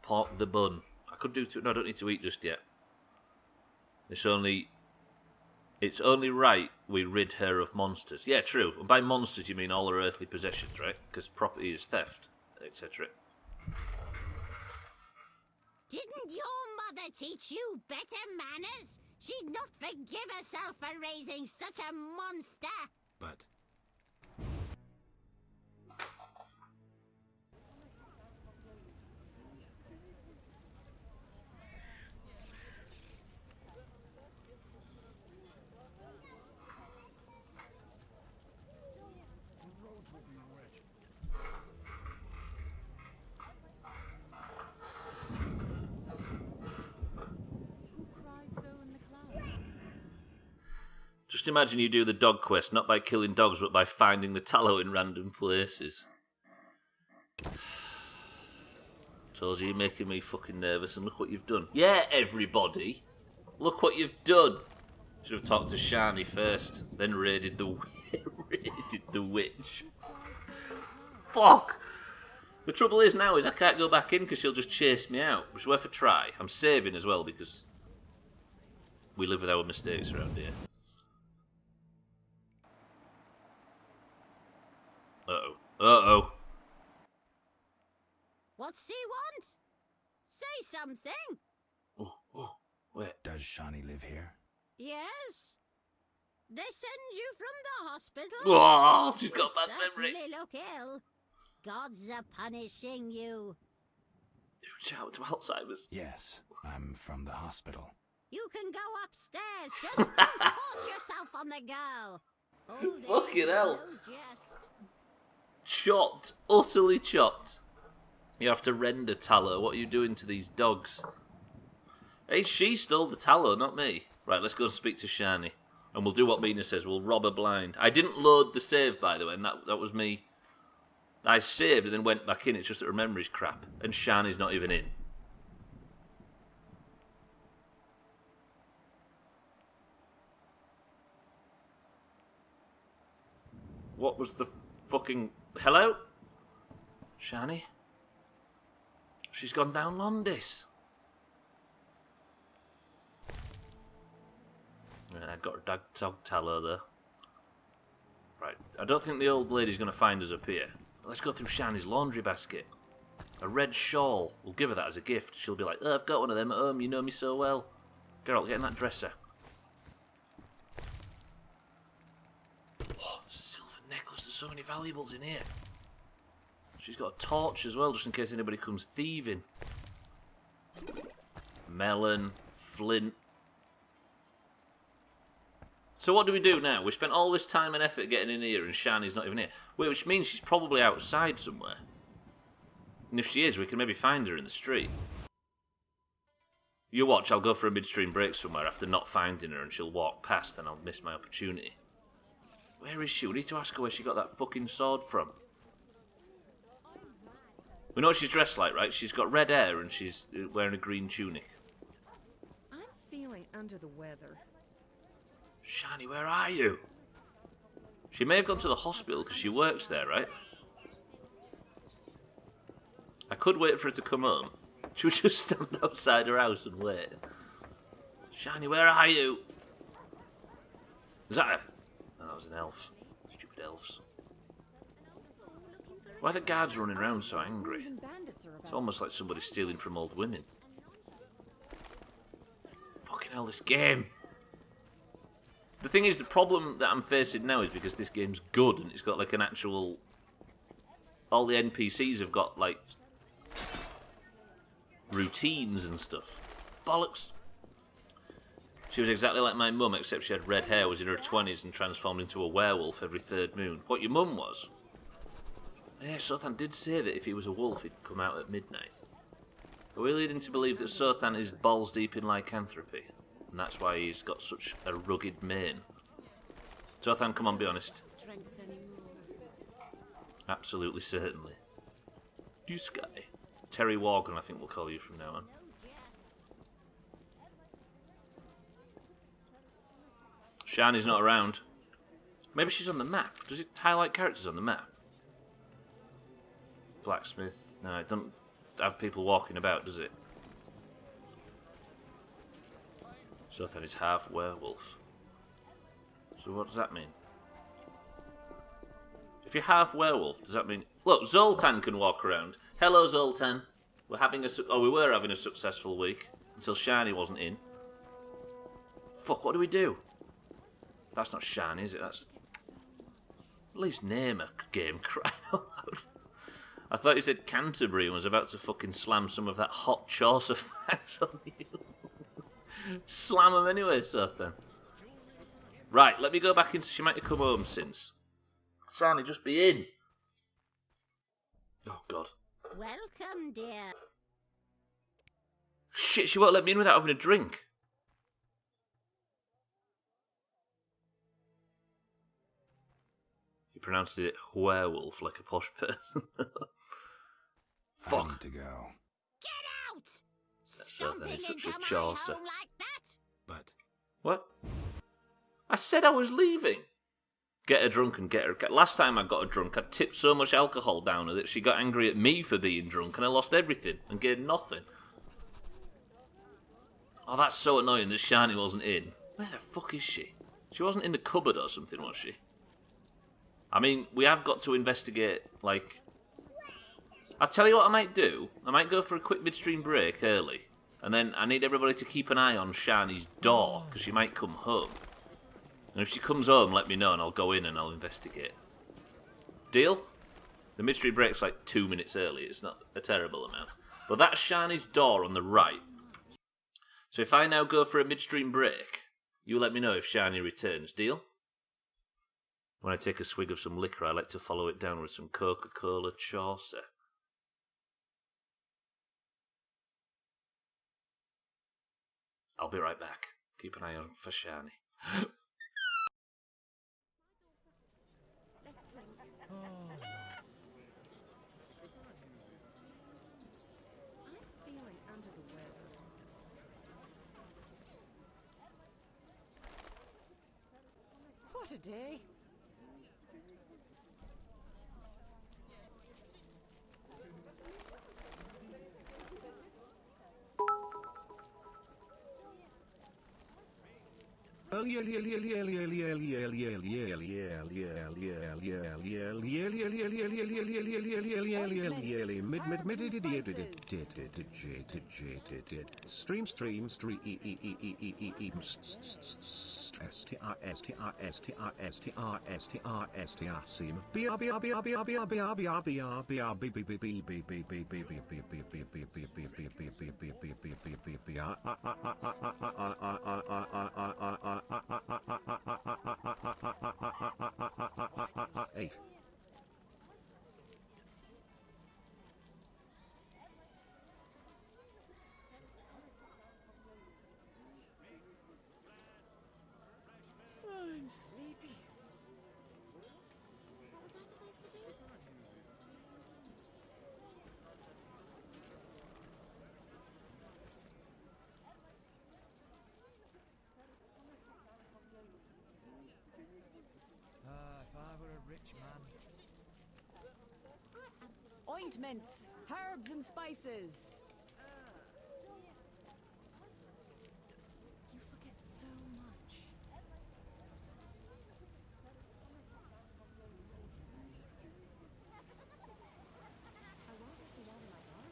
Pork the bun. I could do... No, I don't need to eat just yet. It's only right we rid her of monsters. Yeah, true. And by monsters you mean all her earthly possessions, right? Because property is theft, etc. Didn't your mother teach you better manners? She'd not forgive herself for raising such a monster. But Just imagine you do the dog quest, not by killing dogs, but by finding the tallow in random places. Told you, you're making me fucking nervous, and look what you've done. Yeah, everybody! Look what you've done! Should have talked to Shani first, then raided the witch. Fuck! The trouble is now is I can't go back in because she'll just chase me out, which is worth a try. I'm saving as well because we live with our mistakes around here. Uh-oh. Uh-oh. What's he want? Say something. Oh, wait. Does Shani live here? Yes. They send you from the hospital. Oh, she's got You bad memory. certainly look ill. Gods are punishing you. Dude, shout to Alzheimer's. Yes, I'm from the hospital. You can go upstairs. Just don't force yourself on the girl. Old Fucking age is hell. no jest. Chopped. Utterly chopped. You have to render tallow. What are you doing to these dogs? Hey, she stole the tallow, not me. Right, let's go and speak to Shani. And we'll do what Mina says. We'll rob her blind. I didn't load the save, by the way, and that was me. I saved and then went back in. It's just that her memory's crap. And Shani's not even in. What was the fucking... Hello? Shani? She's gone down Londis. I got a dog tallow there. Right, I don't think the old lady's going to find us up here. Let's go through Shani's laundry basket. A red shawl. We'll give her that as a gift. She'll be like, oh, I've got one of them at home. You know me so well. Geralt, get in that dresser. Oh, silver necklace. There's so many valuables in here. She's got a torch as well, just in case anybody comes thieving. Melon, flint. So what do we do now? We spent all this time and effort getting in here and Shani's not even here. Wait, which means she's probably outside somewhere. And if she is, we can maybe find her in the street. You watch, I'll go for a midstream break somewhere after not finding her and she'll walk past and I'll miss my opportunity. Where is she? We need to ask her where she got that fucking sword from. We know what she's dressed like, right? She's got red hair and she's wearing a green tunic. I'm feeling under the weather. Shani, where are you? She may have gone to the hospital because she works there, right? I could wait for her to come home. She would just stand outside her house and wait. Shani, where are you? Is that her? Oh, that was an elf. Stupid elves. Why are the guards running around so angry? It's almost like somebody's stealing from old women. Fucking hell, this game. The thing is, the problem that I'm facing now is because this game's good and it's got like an actual... All the NPCs have got like... routines and stuff. Bollocks. She was exactly like my mum, except she had red hair, was in her 20s and transformed into a werewolf every third moon. What, your mum was? Yeah, Sothan did say that if he was a wolf, he'd come out at midnight. Are we leading to believe that Sothan is balls deep in lycanthropy? And that's why he's got such a rugged mane. Sothan, come on, be honest. Absolutely, certainly. You Sky. Terry Worgan, I think we'll call you from now on. Shani's not around. Maybe she's on the map. Does it highlight characters on the map? Blacksmith. No, it doesn't have people walking about, does it? Sothan is half werewolf. So what does that mean? If you're half werewolf, does that mean... Look, Zoltan can walk around. Hello, Zoltan. We were having a successful week. Until Shani wasn't in. Fuck, what do we do? That's not Shani, is it? That's... At least name a game, crying out loud. I thought you said Canterbury and was about to fucking slam some of that hot Chaucer facts on you. Slam them anyway, Sothan. Right, let me go back into... She might have come home since. Shani, just be in. Oh, God. Welcome, dear. Shit, she won't let me in without having a drink. pronounced it werewolf like a posh person. I Fuck. need to go. Get out! So Stomping then it's such into a my Chaucer. home like that? But What? I said I was leaving. Get her drunk and get her. Last time I got her drunk, I tipped so much alcohol down her that she got angry at me for being drunk, and I lost everything and gained nothing. Oh, that's so annoying that Shani wasn't in. Where the fuck is she? She wasn't in the cupboard or something, was she? I mean, we have got to investigate, like... I'll tell you what I might do. I might go for a quick midstream break early. And then I need everybody to keep an eye on Shani's door, because she might come home. And if she comes home, let me know and I'll go in and I'll investigate. Deal? The midstream break's like 2 minutes early. It's not a terrible amount. But that's Shani's door on the right. So if I now go for a midstream break, you let me know if Shani returns. Deal? When I take a swig of some liquor, I like to follow it down with some Coca-Cola Chaucer. I'll be right back. Keep an eye on for Shani. Let's drink. I'm feeling under the weather. What a day! I'm sleepy. What was I supposed to do? If I were a rich man. Ointments, herbs and spices. You forget so much. I won't let you out of my garden.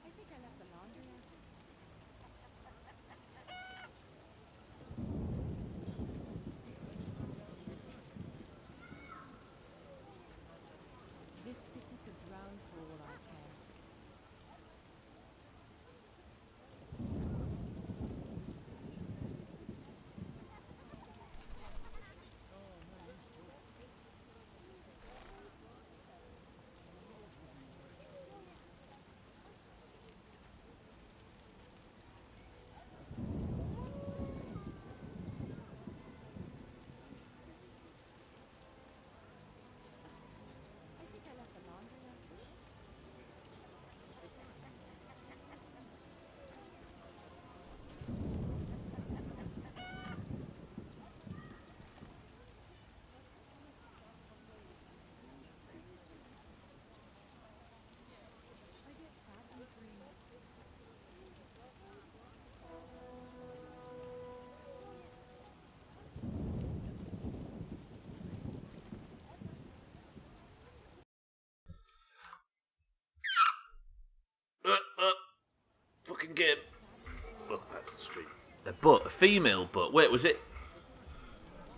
I think I left the laundry out. This city could drown for all I care. I think I left the laundry out. I get sad when it rains. Fucking game. Welcome back to the stream. A butt, a female butt. Wait, was it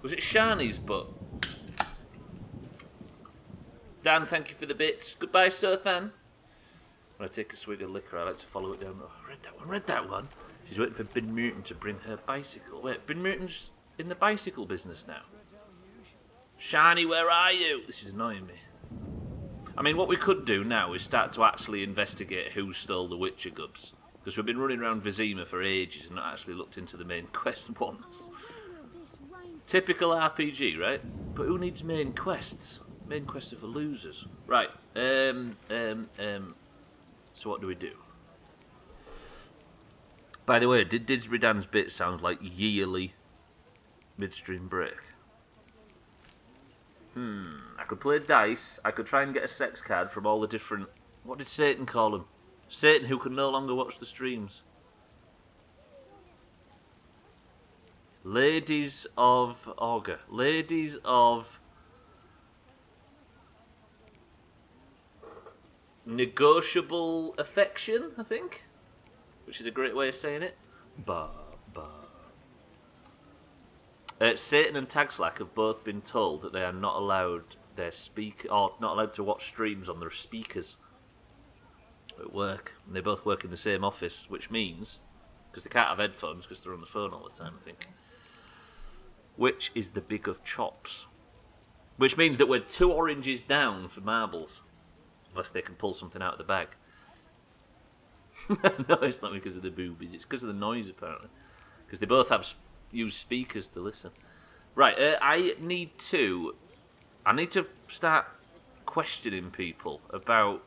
Shani's butt? Dan, thank you for the bits. Goodbye, Sothan. When I take a swig of liquor, I like to follow it down. Oh, read that one. She's waiting for Bin Mutant to bring her bicycle. Wait, Bin Mutant's in the bicycle business now. Shani, where are you? This is annoying me. I mean, what we could do now is start to actually investigate who stole the Witcher goods. Because we've been running around Vizima for ages and not actually looked into the main quest once. Typical RPG, right? But who needs main quests? Main quests are for losers. Right, so what do we do? By the way, did Didsbury Dan's bit sound like yearly midstream break? I could play dice. I could try and get a sex card from all the different... What did Satan call them? Satan who can no longer watch the streams. Ladies of Augur. Ladies of... Negotiable affection, I think? Which is a great way of saying it. Satan and Tagslack have both been told that they are not allowed not allowed to watch streams on their speakers at work. And they both work in the same office, which means, because they can't have headphones because they're on the phone all the time, I think. Which is the big of chops. Which means that we're 2 oranges down for marbles. Unless they can pull something out of the bag. No, it's not because of the boobies. It's because of the noise, apparently. Because they both use speakers to listen. Right, I need to start questioning people about...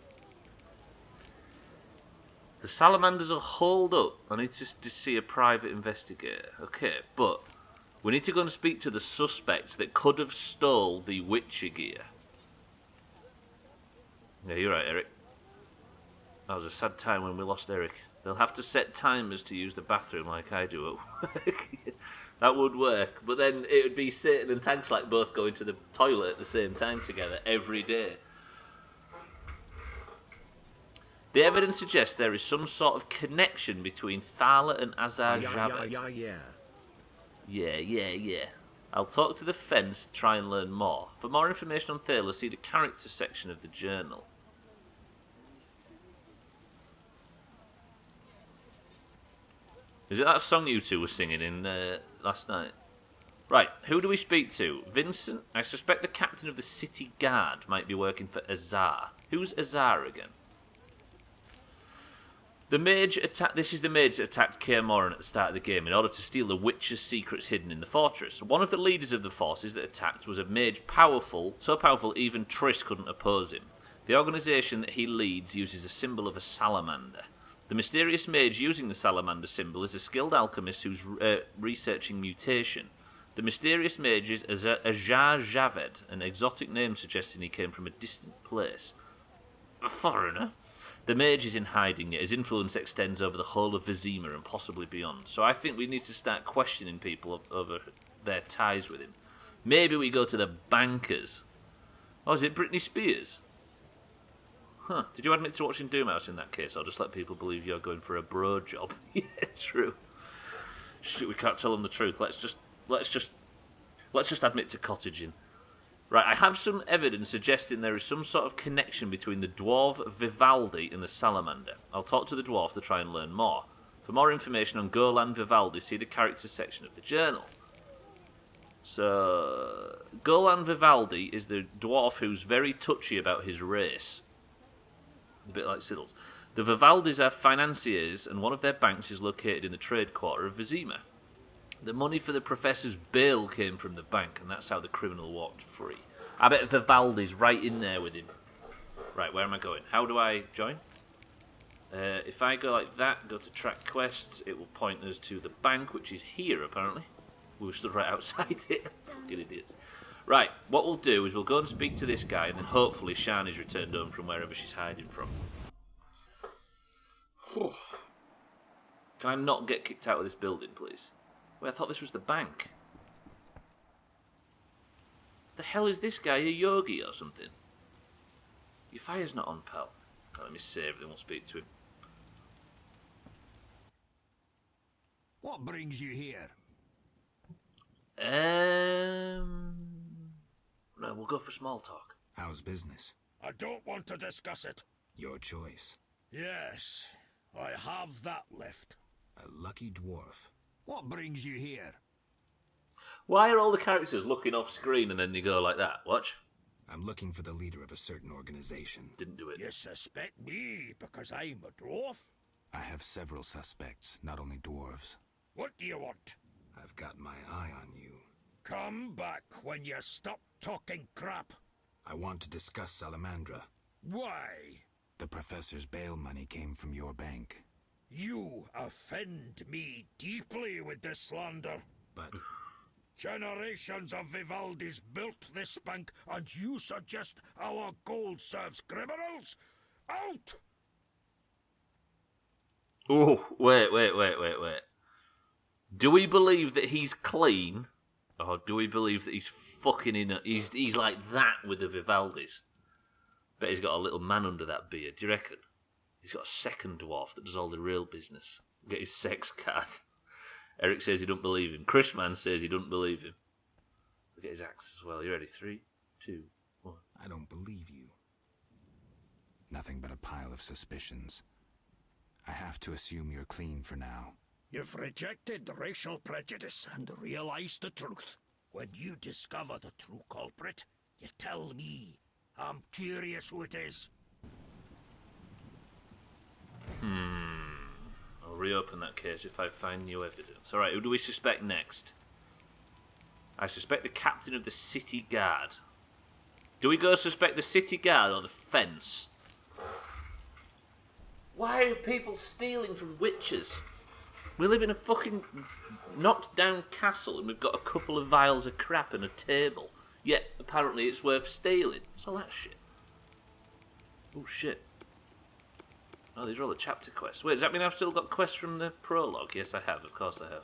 The salamanders are holed up. I need to see a private investigator. Okay, but we need to go and speak to the suspects that could have stole the Witcher gear. Yeah, you're right, Eric. That was a sad time when we lost Eric. They'll have to set timers to use the bathroom like I do at work. That would work. But then it would be Satan and Tagslack both going to the toilet at the same time together every day. The evidence suggests there is some sort of connection between Thala and Azar Javed. Yeah. I'll talk to the fence to try and learn more. For more information on Thala, see the character section of the journal. Is it that song you two were singing in last night? Right, who do we speak to? Vincent? I suspect the captain of the city guard might be working for Azar. Who's Azar again? The mage attacked. This is the mage that attacked Kaer Morhen at the start of the game in order to steal the Witcher's secrets hidden in the fortress. One of the leaders of the forces that attacked was a mage so powerful even Triss couldn't oppose him. The organisation that he leads uses a symbol of a salamander. The mysterious mage using the salamander symbol is a skilled alchemist who's researching mutation. The mysterious mage is Azar Javed, an exotic name suggesting he came from a distant place. A foreigner? The mage is in hiding, yet his influence extends over the whole of Vizima and possibly beyond. So I think we need to start questioning people over their ties with him. Maybe we go to the bankers. Oh, is it Britney Spears? Huh. Did you admit to watching Doomhaus in that case, or just let people believe you're going for a bro job? Yeah, true. Shoot, we can't tell them the truth. Let's just admit to cottaging. Right, I have some evidence suggesting there is some sort of connection between the dwarf Vivaldi and the salamander. I'll talk to the dwarf to try and learn more. For more information on Ghoul and Vivaldi, see the characters section of the journal. So, Ghoul and Vivaldi is the dwarf who's very touchy about his race. A bit like Siddles. The Vivaldis are financiers, and one of their banks is located in the trade quarter of Vizima. The money for the professor's bail came from the bank, and that's how the criminal walked free. I bet Vivaldi's right in there with him. Right, where am I going? How do I join? If I go like that, go to track quests, it will point us to the bank, which is here, apparently. We were stood right outside it. Fucking idiots. Right, what we'll do is we'll go and speak to this guy, and then hopefully Shani's returned home from wherever she's hiding from. Can I not get kicked out of this building, please? Wait, I thought this was the bank. The hell is this guy, a yogi or something? Your fire's not on, pal. Oh, let me save, then we'll speak to him. What brings you here? No, we'll go for small talk. How's business? I don't want to discuss it. Your choice. Yes, I have that left. A lucky dwarf. What brings you here? Why are all the characters looking off screen and then you go like that? Watch. I'm looking for the leader of a certain organization. Didn't do it. You suspect me because I'm a dwarf? I have several suspects, not only dwarves. What do you want? I've got my eye on you. Come back when you stop talking crap. I want to discuss Salamandra. Why? The professor's bail money came from your bank. You offend me deeply with this slander. But Generations of Vivaldis built this bank, and you suggest our gold serves criminals? Out! Oh, wait. Do we believe that he's clean, or do we believe that he's fucking he's like that with the Vivaldis? Bet he's got a little man under that beard. Do you reckon? He's got a second dwarf that does all the real business. Get his sex card. Eric says he don't believe him. Chrisman says he don't believe him. Look at his axe as well. You ready? 3, 2, 1. I don't believe you. Nothing but a pile of suspicions. I have to assume you're clean for now. You've rejected racial prejudice and realized the truth. When you discover the true culprit, you tell me. I'm curious who it is. I'll reopen that case if I find new evidence. Alright, who do we suspect next? I suspect the captain of the city guard. Do we go suspect the city guard or the fence? Why are people stealing from witches? We live in a fucking knocked down castle and we've got a couple of vials of crap and a table. Yet, apparently it's worth stealing. What's all that shit? Oh shit. Oh, these are all the chapter quests. Wait, does that mean I've still got quests from the prologue? Yes, I have. Of course I have.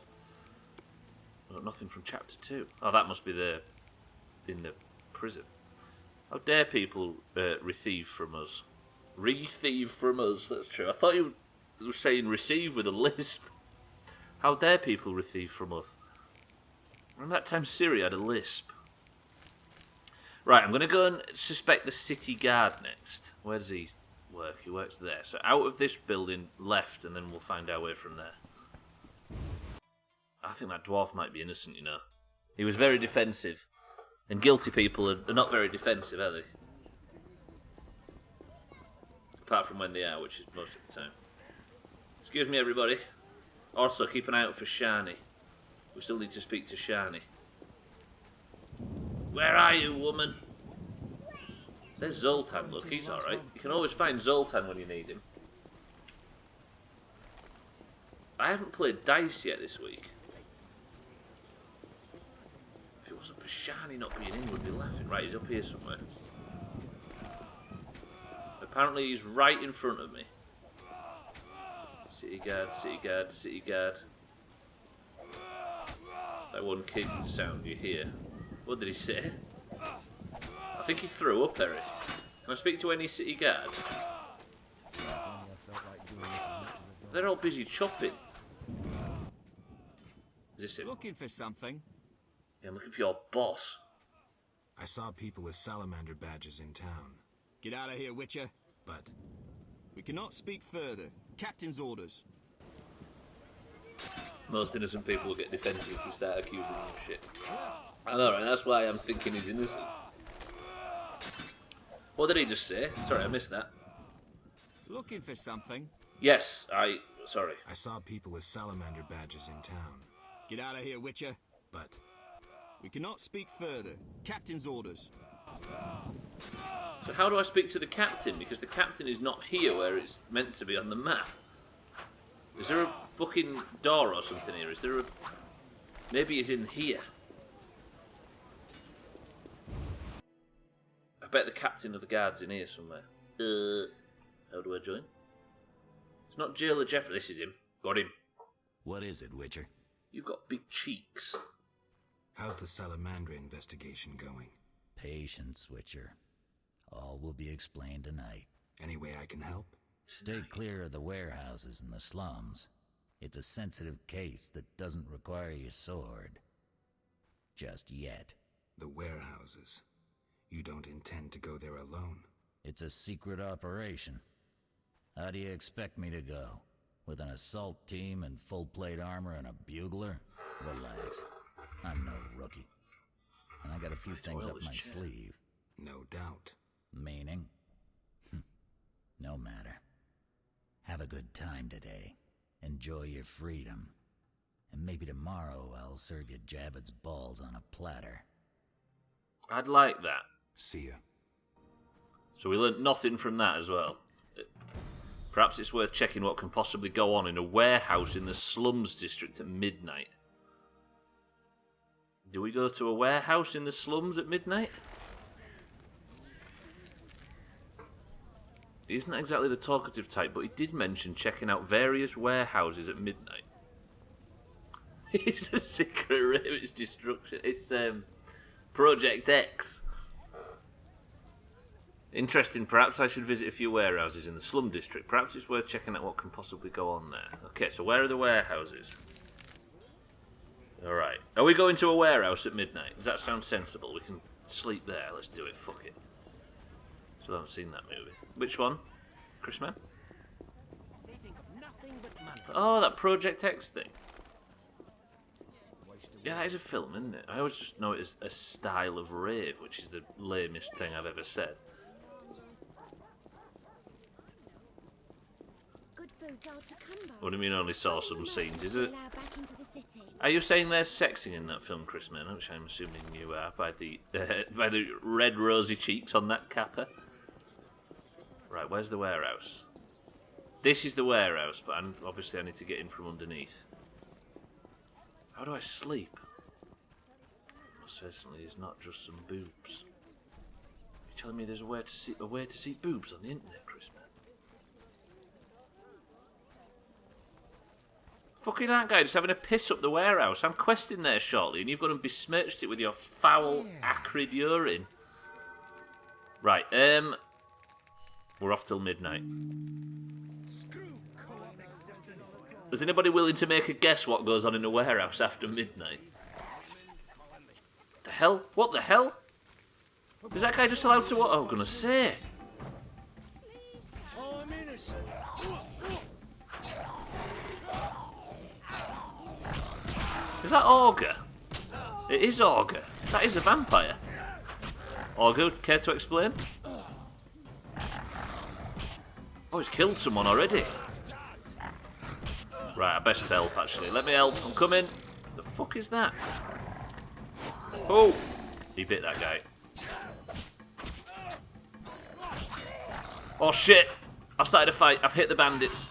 I've got nothing from chapter 2. Oh, that must be in the prison. How dare people receive from us? Re-thieve from us, that's true. I thought you were saying receive with a lisp. How dare people receive from us? And that time Siri had a lisp. Right, I'm going to go and suspect the city guard next. Where does he work? He works there. So out of this building, left, and then we'll find our way from there. I think that dwarf might be innocent, you know. He was very defensive. And guilty people are not very defensive, are they? Apart from when they are, which is most of the time. Excuse me, everybody. Also, keep an eye out for Shani. We still need to speak to Shani. Where are you, woman? There's Zoltan, look, he's alright. You can always find Zoltan when you need him. I haven't played dice yet this week. If it wasn't for Shani not being in, we'd be laughing. Right, he's up here somewhere. Apparently he's right in front of me. City guard, city guard, city guard. That one kid sound you hear. What did he say? I think he threw up, Eric. Can I speak to any city guard? They're all busy chopping. Is this him? Looking for something? Yeah, I'm looking for your boss. I saw people with salamander badges in town. Get out of here, Witcher. But We cannot speak further. Captain's orders. Most innocent people will get defensive if you start accusing them of shit. I know, right? That's why I'm thinking he's innocent. What did he just say? Sorry, I missed that. Looking for something? Yes, sorry. I saw people with salamander badges in town. Get out of here, Witcher. But We cannot speak further. Captain's orders. So how do I speak to the captain? Because the captain is not here where it's meant to be on the map. Is there a fucking door or something here? Is there a... Maybe he's in here. I bet the captain of the guard's in here somewhere. How do I join? It's not Jailer Jeffrey. This is him. Got him. what is it, Witcher? You've got big cheeks. How's the salamander investigation going? Patience, Witcher. All will be explained tonight. Any way I can help? Stay clear of the warehouses and the slums. It's a sensitive case that doesn't require your sword. Just yet. The warehouses. You don't intend to go there alone? It's a secret operation. How do you expect me to go? With an assault team and full plate armor and a bugler? Relax. I'm no rookie. And I got a few things up my sleeve. No doubt. Meaning? No matter. Have a good time today. Enjoy your freedom. And maybe tomorrow I'll serve you Jabber's balls on a platter. I'd like that. See ya. So we learnt nothing from that as well. Perhaps it's worth checking what can possibly go on in a warehouse in the slums district at midnight. Do we go to a warehouse in the slums at midnight? He isn't exactly the talkative type, but he did mention checking out various warehouses at midnight. It's a secret Ravage destruction. It's Project X. Interesting. Perhaps I should visit a few warehouses in the slum district. Perhaps it's worth checking out what can possibly go on there. Okay, so where are the warehouses? Alright. Are we going to a warehouse at midnight? Does that sound sensible? We can sleep there. Let's do it. Fuck it. So I haven't seen that movie. Which one? Chris Man? Oh, that Project X thing. Yeah, that is a film, isn't it? I always just know it as a style of rave, which is the lamest thing I've ever said. What do you mean only saw some scenes, is it? Are you saying there's sexing in that film, Chris Man? Which I'm assuming you are, by the red rosy cheeks on that capper. Right, where's the warehouse? This is the warehouse, but obviously I need to get in from underneath. How do I sleep? Well, certainly it's not just some boobs. You're telling me there's a way to see boobs on the internet, Chris Man? Fucking that guy just having a piss up the warehouse. I'm questing there shortly, and you've gone and besmirched it with your foul, acrid urine. Right, we're off till midnight. Is anybody willing to make a guess what goes on in a warehouse after midnight? The hell? What the hell? Is that guy just allowed to what? Oh, I'm gonna say. I'm innocent. Is that Augur? It is Augur. That is a vampire. Augur, care to explain? Oh, he's killed someone already. Right, I best help, actually. Let me help. I'm coming. The fuck is that? Oh! He bit that guy. Oh, shit! I've started a fight. I've hit the bandits.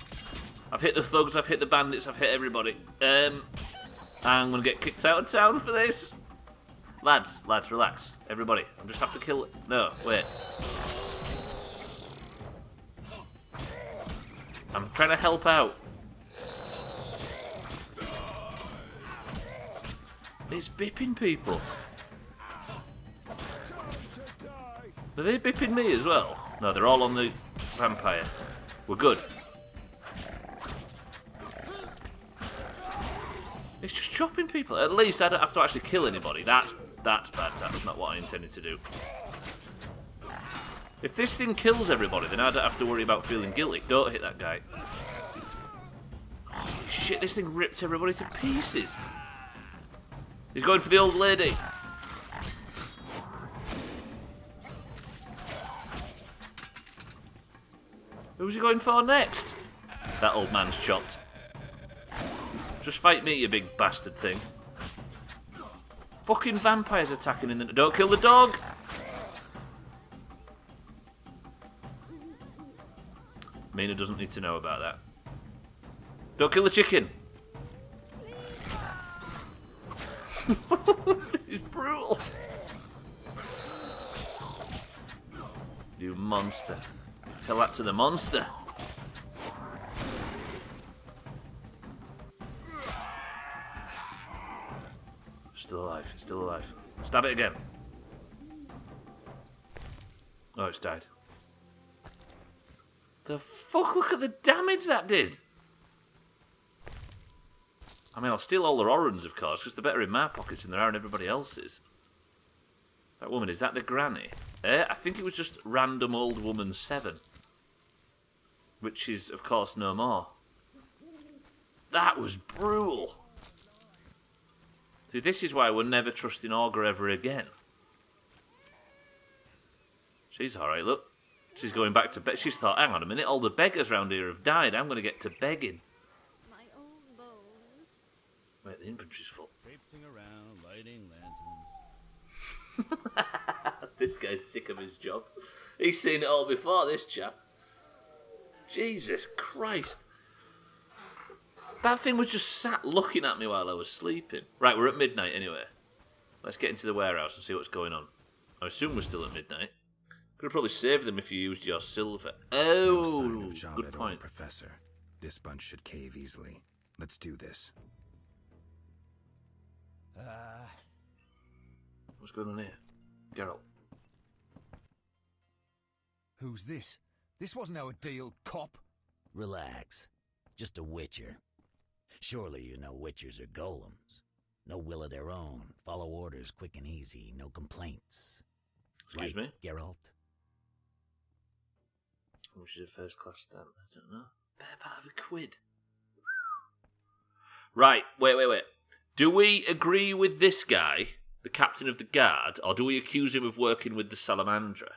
I've hit the thugs. I've hit the bandits. I've hit everybody. I'm gonna get kicked out of town for this. Lads, relax. Everybody. I just have to kill... No, wait. I'm trying to help out. It's bipping people. Are they bipping me as well? No, they're all on the vampire. We're good. It's just chopping people. At least I don't have to actually kill anybody. That's bad. That's not what I intended to do. If this thing kills everybody, then I don't have to worry about feeling guilty. Don't hit that guy. Holy shit, this thing ripped everybody to pieces. He's going for the old lady. Who's he going for next? That old man's chopped. Just fight me, you big bastard thing. Fucking vampires attacking in the... Don't kill the dog! Mina doesn't need to know about that. Don't kill the chicken! He's brutal! You monster. Tell that to the monster. Still alive, it's still alive. Stab it again. Oh, it's died. The fuck, look at the damage that did! I mean, I'll steal all their orans, of course, because they're better in my pockets than they are in everybody else's. That woman, is that the granny? I think it was just random old woman 7. Which is, of course, no more. That was brutal. See, this is why we're never trusting Augur ever again. She's alright, look. She's going back to bed. She's thought, hang on a minute, all the beggars round here have died. I'm going to get to begging. My old bones. Wait, the inventory's full. Traipsing around, lighting lanterns. This guy's sick of his job. He's seen it all before, this chap. Jesus Christ. That thing was just sat looking at me while I was sleeping. Right, we're at midnight anyway. Let's get into the warehouse and see what's going on. I assume we're still at midnight. Could have probably saved them if you used your silver. Oh, No sign of good Javed or the point. Professor. This bunch should cave easily. Let's do this. What's going on here? Geralt. Who's this? This wasn't our deal, cop. Relax. Just a witcher. Surely you know witchers are golems. No will of their own. Follow orders quick and easy. No complaints. Excuse Right, me? Geralt? How much is a first class stamp? I don't know. Bare part of £1. Right, wait. Do we agree with this guy, the captain of the guard, or do we accuse him of working with the Salamandra?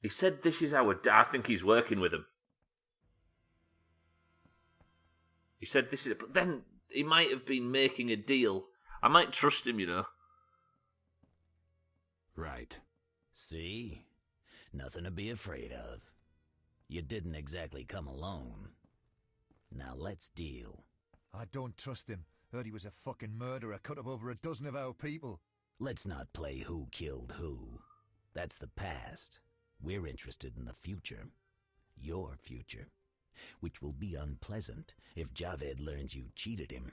He said this is our... I think he's working with him. He said this is... But then he might have been making a deal. I might trust him, you know. Right. See? Nothing to be afraid of. You didn't exactly come alone. Now let's deal. I don't trust him. Heard he was a fucking murderer, cut up over a dozen of our people. Let's not play who killed who. That's the past. We're interested in the future. Your future. Which will be unpleasant if Javed learns you cheated him.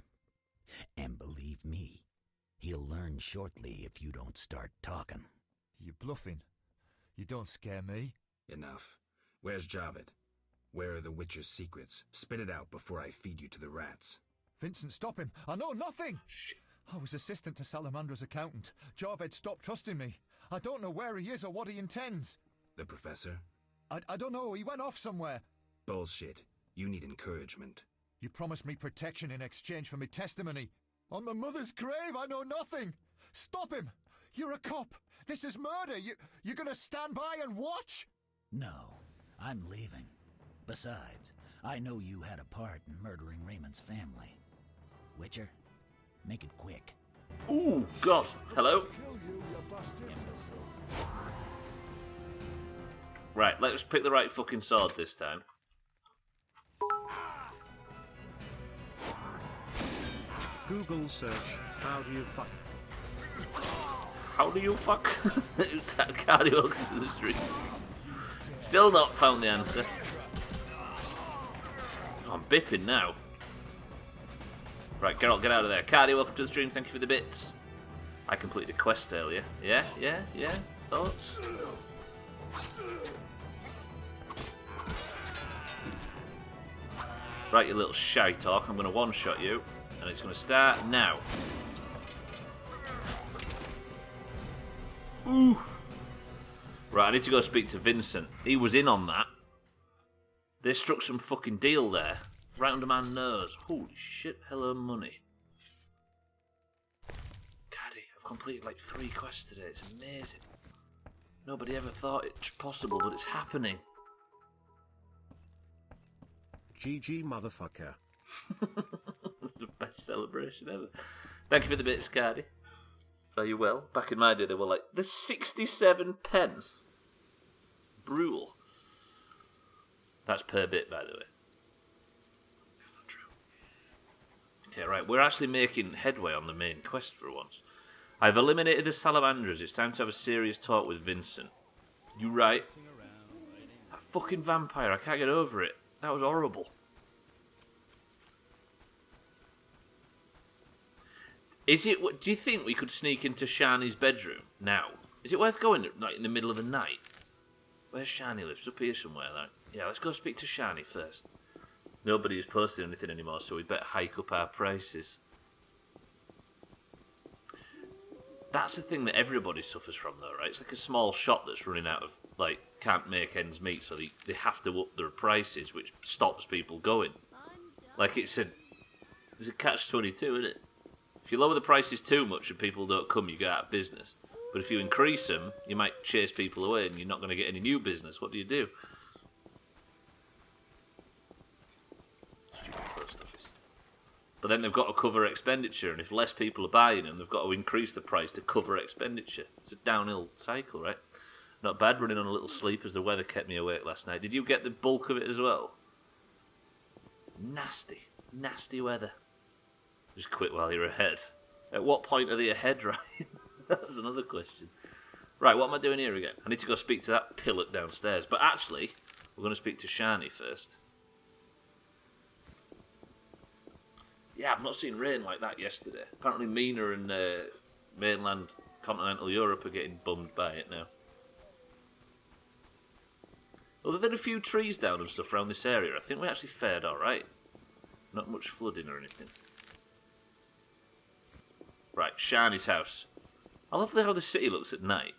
And believe me, he'll learn shortly if you don't start talking. You bluffing? You don't scare me. Enough. Where's Javed? Where are the Witcher's secrets? Spit it out before I feed you to the rats. Vincent, stop him. I know nothing. I was assistant to Salamandra's accountant. Javed stopped trusting me. I don't know where he is or what he intends. The Professor? I don't know. He went off somewhere. Bullshit. You need encouragement. You promised me protection in exchange for my testimony. On my mother's grave, I know nothing. Stop him. You're a cop. This is murder. You're gonna stand by and watch? No, I'm leaving. Besides, I know you had a part in murdering Raymond's family. Witcher, make it quick. Ooh, God. Hello? Imbeciles. Right, let's pick the right fucking sword this time. Google search, how do you fuck? How do you fuck? It's that cardi welcome to the street. Still not found the answer. Oh, I'm bipping now. Right, Geralt, get out of there. Cardi, welcome to the stream. Thank you for the bits. I completed a quest earlier. Yeah. Thoughts? Right, you little shy talk. I'm going to one-shot you. And it's going to start now. Ooh. Right, I need to go speak to Vincent. He was in on that. They struck some fucking deal there. Right under my nose. Holy shit, hello money. Gaddy, I've completed like 3 quests today. It's amazing. Nobody ever thought it possible, but it's happening. GG motherfucker. It's the best celebration ever. Thank you for the bits, Cardi. Are you well? Back in my day, they were like, there's 67 pence. Brutal. That's per bit, by the way. That's not true. Okay, right, we're actually making headway on the main quest for once. I've eliminated the salamanders. It's time to have a serious talk with Vincent. You right? That fucking vampire, I can't get over it. That was horrible. Do you think we could sneak into Shani's bedroom now? Is it worth going like in the middle of the night? Where's Shani lives? Up here somewhere, like. Yeah, let's go speak to Shani first. Nobody is posting anything anymore, so we better hike up our prices. That's the thing that everybody suffers from, though, right? It's like a small shop that's running out of, like, can't make ends meet, so they have to up their prices, which stops people going. Like, there's a catch-22, isn't it? If you lower the prices too much and people don't come, you go out of business. But if you increase them, you might chase people away and you're not going to get any new business. What do you do? Stupid post office. But then they've got to cover expenditure, and if less people are buying them, they've got to increase the price to cover expenditure. It's a downhill cycle, right? Not bad, running on a little sleep as the weather kept me awake last night. Did you get the bulk of it as well? Nasty weather. Just quit while you're ahead. At what point are they ahead, Ryan? That's another question. Right, what am I doing here again? I need to go speak to that pillock downstairs. But actually, we're going to speak to Shani first. Yeah, I've not seen rain like that yesterday. Apparently Mina and mainland continental Europe are getting bummed by it now. Other than a few trees down and stuff around this area, I think we actually fared alright. Not much flooding or anything. Right, Shani's house. I love how the city looks at night.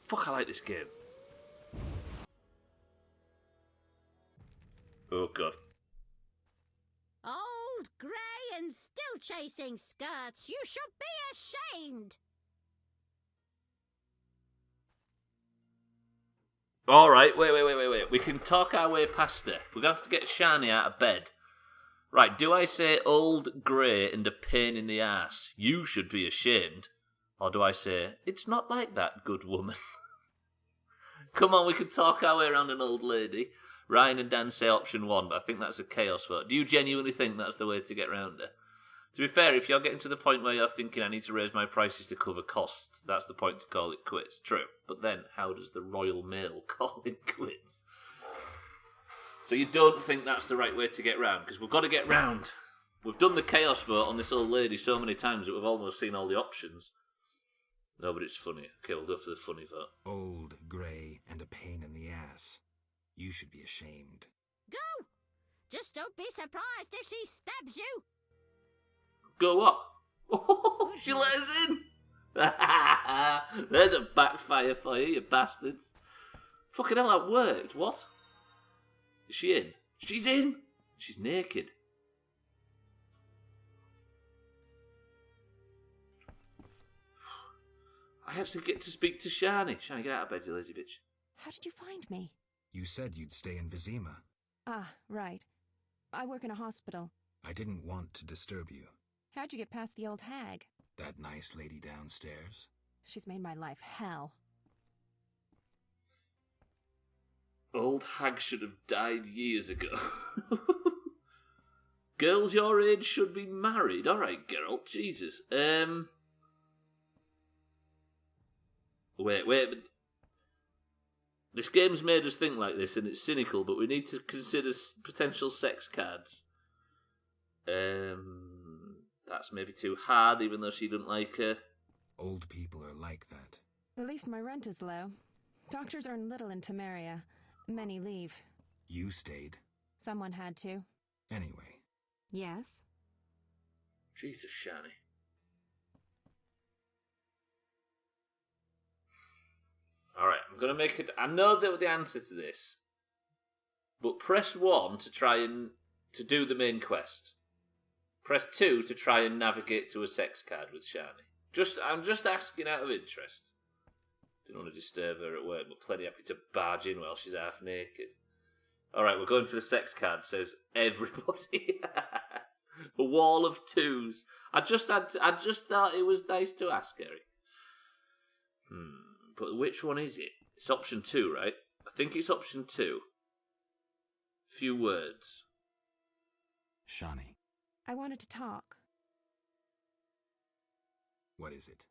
Fuck, I like this game. Oh, God. Old, grey, and still chasing skirts. You should be ashamed. Alright, wait. We can talk our way past it. We're going to have to get Shani out of bed. Right, do I say old, grey, and a pain in the ass? You should be ashamed. Or do I say, it's not like that, good woman? Come on, we can talk our way around an old lady. Ryan and Dan say option 1, but I think that's a chaos vote. Do you genuinely think that's the way to get round it? To be fair, if you're getting to the point where you're thinking I need to raise my prices to cover costs, that's the point to call it quits. True. But then, how does the Royal Mail call it quits? So you don't think that's the right way to get round? Because we've got to get round. We've done the chaos vote on this old lady so many times that we've almost seen all the options. No, but it's funny. Okay, we'll go for the funny vote. Old, grey, and a pain in the ass. You should be ashamed. Go! Just don't be surprised if she stabs you. Go what? Oh, she let us in. There's a backfire for you, you bastards. Fucking hell, that worked. What? Is she in? She's in! She's naked. I actually get to speak to Shani. Shani, get out of bed, you lazy bitch. How did you find me? You said you'd stay in Vizima. Ah, right. I work in a hospital. I didn't want to disturb you. How'd you get past the old hag? That nice lady downstairs? She's made my life hell. Old hag should have died years ago. Girls your age should be married. Alright, Geralt, Jesus. Wait. This game's made us think like this, and it's cynical, but we need to consider potential sex cards. That's maybe too hard, even though she doesn't like her. Old people are like that. At least my rent is low. Doctors earn little in Temeria. Many leave. You stayed. Someone had to. Anyway. Yes? Jesus, Shani. Alright, I'm going to make it... I know the answer to this. But press 1 to try and... to do the main quest. Press 2 to try and navigate to a sex card with Shani. I'm just asking out of interest. Didn't want to disturb her at work, but plenty happy to barge in while she's half naked. Alright, we're going for the sex card, says everybody. A wall of 2s. I just thought it was nice to ask, Eric. But which one is it? It's option 2, right? I think it's option 2. Few words. Shani. I wanted to talk. What is it?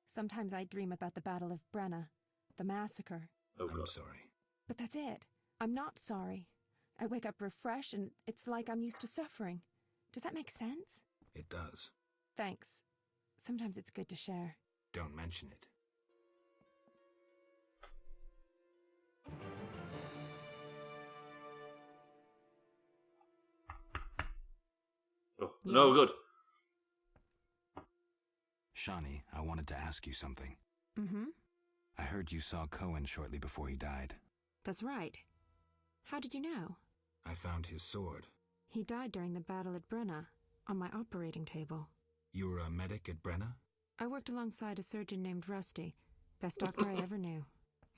Sometimes I dream about the Battle of Brenna, the massacre. Oh, God. I'm sorry. But that's it. I'm not sorry. I wake up refreshed and it's like I'm used to suffering. Does that make sense? It does. Thanks. Sometimes it's good to share. Don't mention it. Oh, no good. Shawnee, I wanted to ask you something. Mm-hmm. I heard you saw Cohen shortly before he died. That's right. How did you know? I found his sword. He died during the battle at Brenna, on my operating table. You were a medic at Brenna? I worked alongside a surgeon named Rusty. Best doctor I ever knew.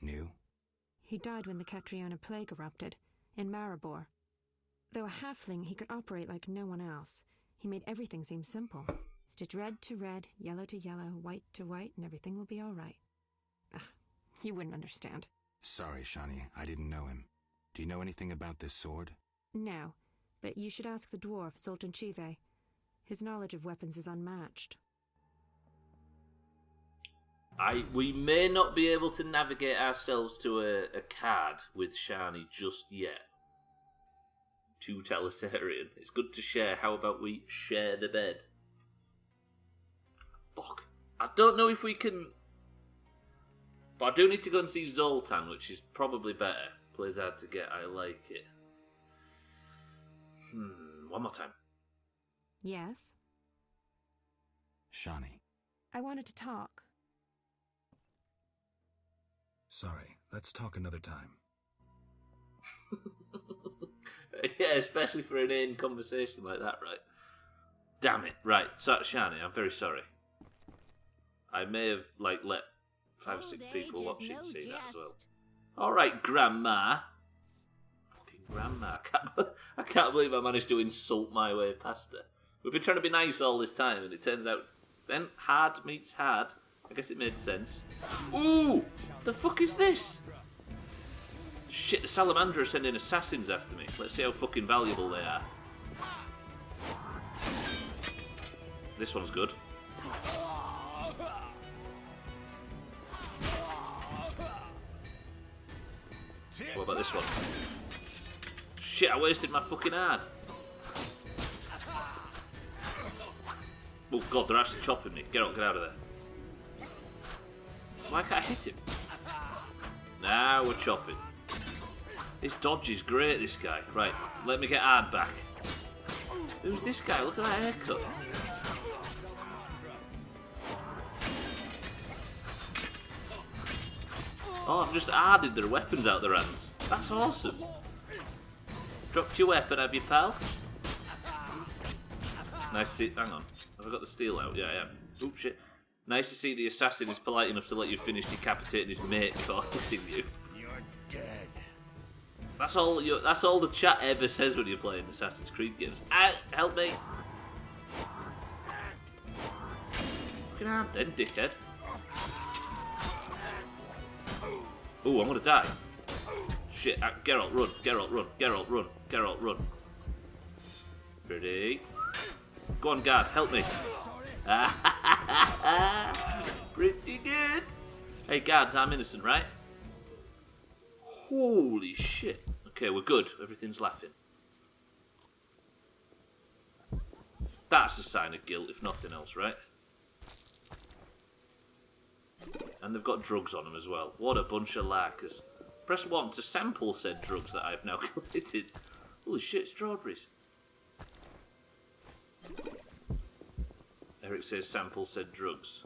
Knew? He died when the Catriona plague erupted, in Maribor. Though a halfling, he could operate like no one else. He made everything seem simple. Stitch red to red, yellow to yellow, white to white, and everything will be all right. You wouldn't understand. Sorry, Shawnee, I didn't know him. Do you know anything about this sword? No, but you should ask the dwarf, Zoltan Chive. His knowledge of weapons is unmatched. We may not be able to navigate ourselves to a card with Shani just yet. Too totalitarian. It's good to share. How about we share the bed? Fuck. I don't know if we can... But I do need to go and see Zoltan, which is probably better. Plays hard to get. I like it. One more time. Yes? Shawnee. I wanted to talk. Sorry, let's talk another time. Yeah, especially for an inane conversation like that, right? Damn it. Right, so, Shani, I'm very sorry. I may have, let 5 or 6 people watch it and see that as well. Alright, Grandma. Fucking Grandma. I can't believe I managed to insult my way past her. We've been trying to be nice all this time, and it turns out then hard meets hard. I guess it made sense. Ooh! The fuck is this? Shit, the Salamander are sending assassins after me. Let's see how fucking valuable they are. This one's good. What about this one? Shit, I wasted my fucking ad. Oh god, they're actually chopping me. Get out of there. Why can't I hit him? Now we're chopping. This dodge is great, this guy. Right, let me get Ard back. Who's this guy? Look at that haircut. Oh, I've just added their weapons out their hands. That's awesome. Dropped your weapon, have you, pal? Nice to see... Hang on. Have I got the steel out? Yeah, I have. Oh, shit. Nice to see the assassin is polite enough to let you finish decapitating his mate before hitting you. You're dead. That's all the chat ever says when you're playing Assassin's Creed games. Help me! Fucking hard then, dickhead. Ooh, I'm gonna die. Shit, Geralt, run, Geralt, run, Geralt, run, Geralt, run. Ready? Go on, guard, help me. Pretty good. Hey, guard, I'm innocent, right? Holy shit. Okay, we're good. Everything's laughing. That's a sign of guilt, if nothing else, right? And they've got drugs on them as well. What a bunch of larkers. Press 1 to sample said drugs that I've now collected. Holy shit, strawberries. Eric says sample said drugs.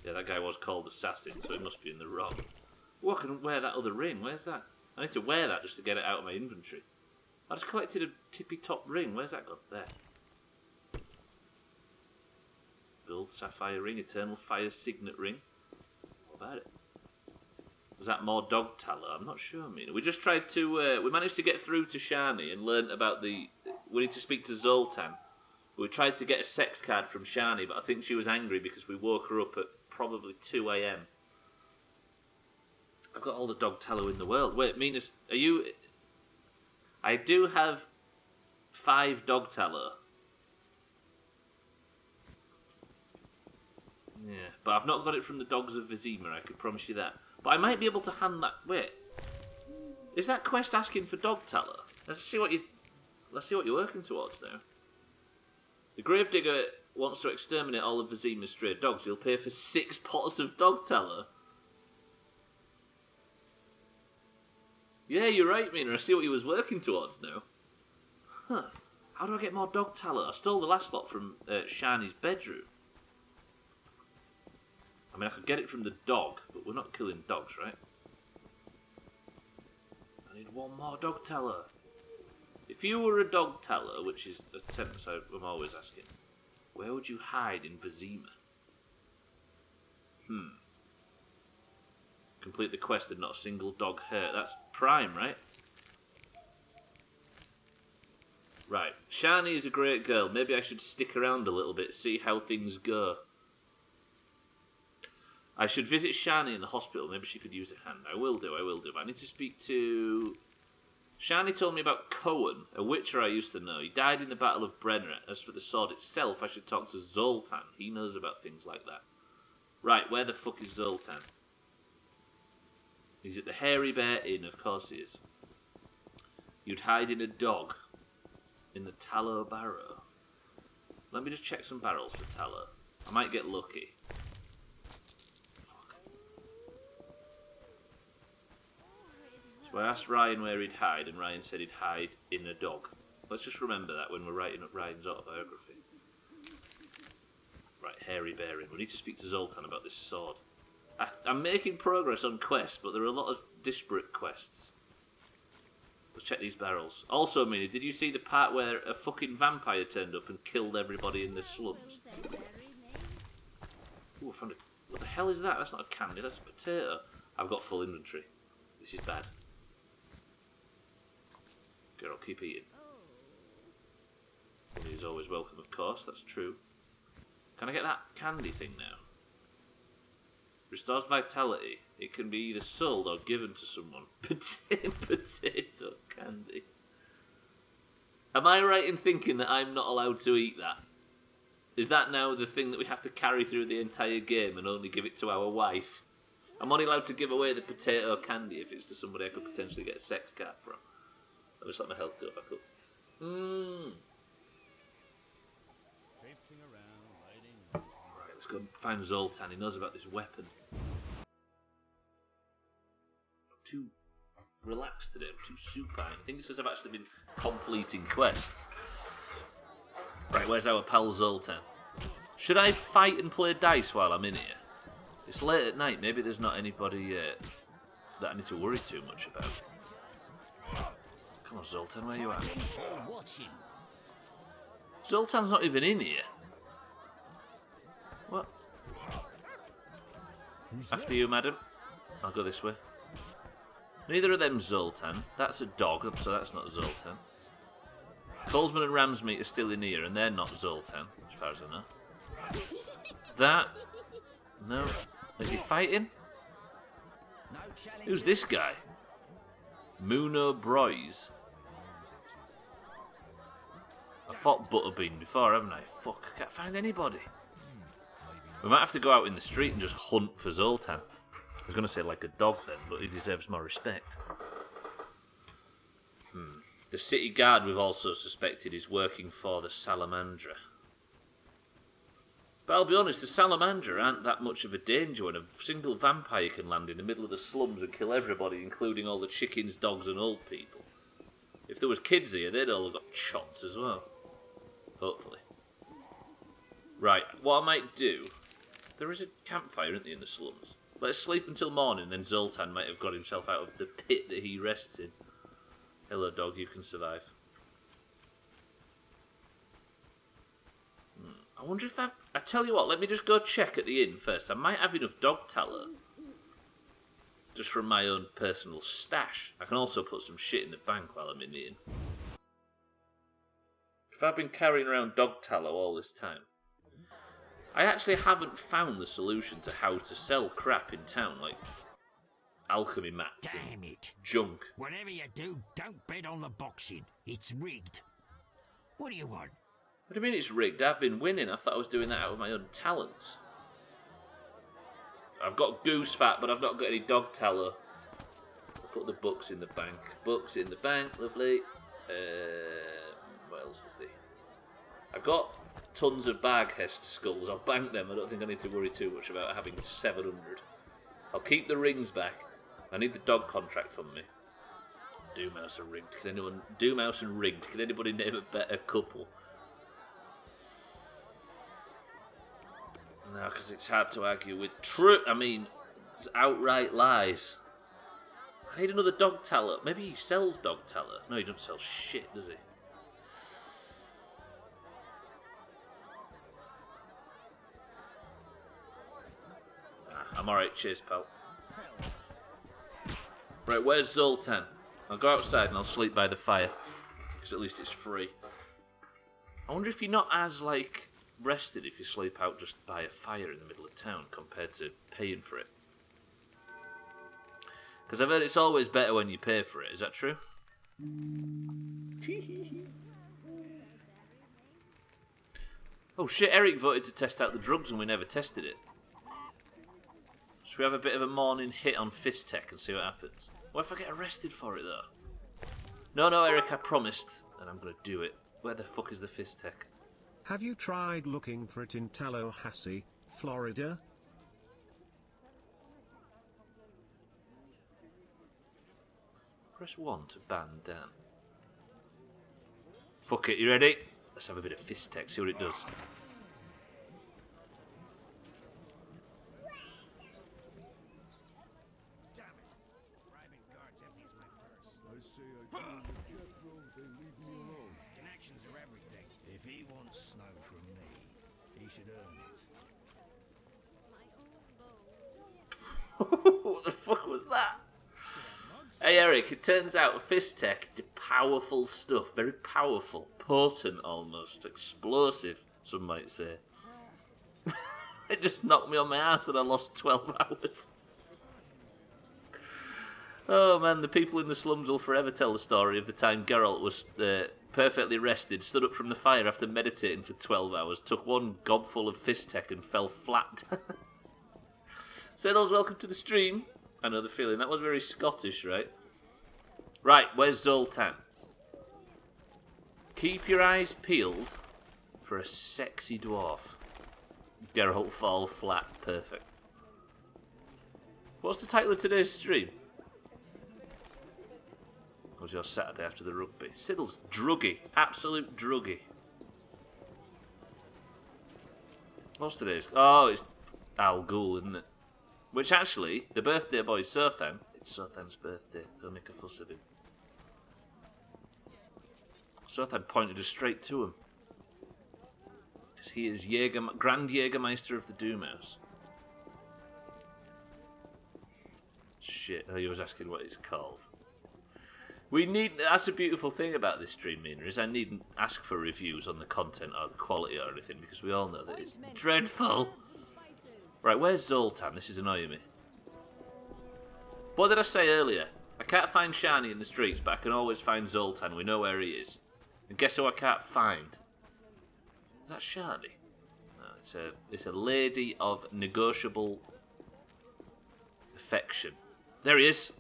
Yeah, that guy was called Assassin, so it must be in the wrong. Oh, I can wear that other ring. Where's that? I need to wear that just to get it out of my inventory. I just collected a tippy top ring. Where's that gone? There. Gold sapphire ring, eternal fire signet ring. What about it? Was that more dog tallow? I'm not sure, Mina. We just tried to... we managed to get through to Shani and learnt about the... We need to speak to Zoltan. We tried to get a sex card from Shani, but I think she was angry because we woke her up at probably 2 a.m. I've got all the dog tallow in the world. Wait, Mina, are you... I do have 5 dog tallow. Yeah, but I've not got it from the dogs of Vizima, I can promise you that. But I might be able to hand that... Wait. Is that quest asking for dog tallow? Let's see what you're working towards now. The Gravedigger wants to exterminate all of Vizima's stray dogs. He'll pay for 6 pots of dog tallow. Yeah, you're right, Mina. I see what he was working towards now. Huh. How do I get more dog tallow? I stole the last lot from Shani's bedroom. I mean, I could get it from the dog, but we're not killing dogs, right? I need one more dog tallow. If you were a dog tallow, which is a sentence I'm always asking, where would you hide in Vizima? Complete the quest and not a single dog hurt. That's prime, right? Right. Shani is a great girl. Maybe I should stick around a little bit, see how things go. I should visit Shani in the hospital. Maybe she could use a hand. I will do. But I need to speak to... Shani told me about Cohen, a witcher I used to know. He died in the Battle of Brenner. As for the sword itself, I should talk to Zoltan. He knows about things like that. Right, where the fuck is Zoltan? He's at the Hairy Bear Inn, of course he is. You'd hide in a dog. In the tallow barrow. Let me just check some barrels for tallow. I might get lucky. So I asked Ryan where he'd hide, and Ryan said he'd hide in a dog. Let's just remember that when we're writing up Ryan's autobiography. Right, Hairy Bear Inn. We need to speak to Zoltan about this sword. I'm making progress on quests, but there are a lot of disparate quests. Let's check these barrels. Also, Minnie, did you see the part where a fucking vampire turned up and killed everybody in the slums? Ooh, I found it. What the hell is that? That's not a candy, that's a potato. I've got full inventory. This is bad. Good, I'll keep eating. Minnie is always welcome, of course, that's true. Can I get that candy thing now? Restores vitality. It can be either sold or given to someone. Potato candy. Am I right in thinking that I'm not allowed to eat that? Is that now the thing that we have to carry through the entire game and only give it to our wife? I'm only allowed to give away the potato candy if it's to somebody I could potentially get a sex card from. I'll just let my health go back up. Right, let's go and find Zoltan. He knows about this weapon. Too relaxed today. I'm too supine. I think it's because I've actually been completing quests. Right, where's our pal Zoltan? Should I fight and play dice while I'm in here? It's late at night. Maybe there's not anybody that I need to worry too much about. Come on, Zoltan, where you at? Zoltan's not even in here. What? After you, madam. I'll go this way. Neither of them's Zoltan. That's a dog, so that's not Zoltan. Colesman and Ramsmeat are still in here, and they're not Zoltan, as far as I know. That... No. Is he fighting? Who's this guy? Muno Broyes. I fought Butterbean before, haven't I? Fuck, I can't find anybody. We might have to go out in the street and just hunt for Zoltan. I was going to say like a dog then, but he deserves more respect. The city guard we've also suspected is working for the Salamandra. But I'll be honest, the Salamandra aren't that much of a danger when a single vampire can land in the middle of the slums and kill everybody, including all the chickens, dogs and old people. If there was kids here, they'd all have got chopped as well. Hopefully. Right, what I might do... There is a campfire, isn't there, in the slums? Let's sleep until morning, then Zoltan might have got himself out of the pit that he rests in. Hello, dog, you can survive. I wonder if I tell you what, let me just go check at the inn first. I might have enough dog tallow. Just from my own personal stash. I can also put some shit in the bank while I'm in the inn. If I've been carrying around dog tallow all this time. I actually haven't found the solution to how to sell crap in town, like alchemy mats and junk. Whatever you do, don't bet on the boxing. It's rigged. What do you want? What do you mean it's rigged? I've been winning. I thought I was doing that out of my own talents. I've got goose fat, but I've not got any dog tallow. I'll put the books in the bank. Books in the bank, lovely. What else is there? I've got tons of Barghest skulls. I'll bank them. I don't think I need to worry too much about having 700. I'll keep the rings back. I need the dog contract on me. Doomhaus are rigged. Doomhaus and rigged. Can anybody name a better couple? No, because it's hard to argue with it's outright lies. I need another dog tallow. Maybe he sells dog tallow. No, he doesn't sell shit, does he? I'm alright, cheers, pal. Right, where's Zoltan? I'll go outside and I'll sleep by the fire. Because at least it's free. I wonder if you're not as, rested if you sleep out just by a fire in the middle of town compared to paying for it. Because I've heard it's always better when you pay for it. Is that true? Oh shit, Eric voted to test out the drugs and we never tested it. Should we have a bit of a morning hit on Fist Tech and see what happens? What if I get arrested for it though? No, Eric, I promised. And I'm going to do it. Where the fuck is the Fist Tech? Have you tried looking for it in Tallahassee, Florida? Press 1 to ban Dan. Fuck it, you ready? Let's have a bit of Fist Tech, see what it does. Connections are everything. If he wants snow from me, he should earn it. What the fuck was that? Hey Eric, it turns out Fist Tech is powerful stuff. Very powerful. Potent almost. Explosive, some might say. It just knocked me on my ass and I lost 12 hours. Oh man, the people in the slums will forever tell the story of the time Geralt was perfectly rested, stood up from the fire after meditating for 12 hours, took one gobful of Fist Tech and fell flat. Saddles, welcome to the stream. I know the feeling. That was very Scottish, right? Right, where's Zoltan? Keep your eyes peeled for a sexy dwarf. Geralt fall flat. Perfect. What's the title of today's stream? Was your Saturday after the rugby? Siddle's druggy. Absolute druggy. What's today's? Oh, it's Ghoul, isn't it? Which actually, the birthday boy is Sothan. It's Sothan's birthday. Don't make a fuss of him. Sothan pointed us straight to him. Because he is Grand Jägermeister of the Doomhaus. Shit, he was asking what it's called. That's a beautiful thing about this stream, Mina, is I needn't ask for reviews on the content or the quality or anything, because we all know that it's dreadful. Right, where's Zoltan? This is annoying me. What did I say earlier? I can't find Shani in the streets, but I can always find Zoltan. We know where he is. And guess who I can't find? Is that Shani? No, it's a lady of negotiable affection. There he is.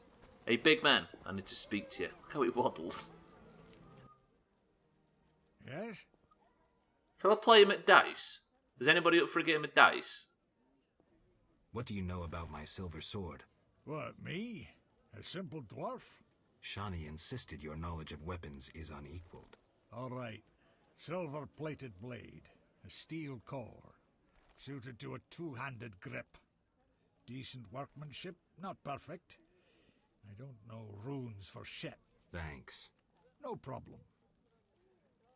Hey, big man. I need to speak to you. Look how he waddles. Yes? Shall I play him at dice? Is anybody up for a game of dice? What do you know about my silver sword? What, me? A simple dwarf? Shani insisted your knowledge of weapons is unequaled. All right. Silver-plated blade. A steel core. Suited to a two-handed grip. Decent workmanship, not perfect. I don't know runes for shit. Thanks. No problem.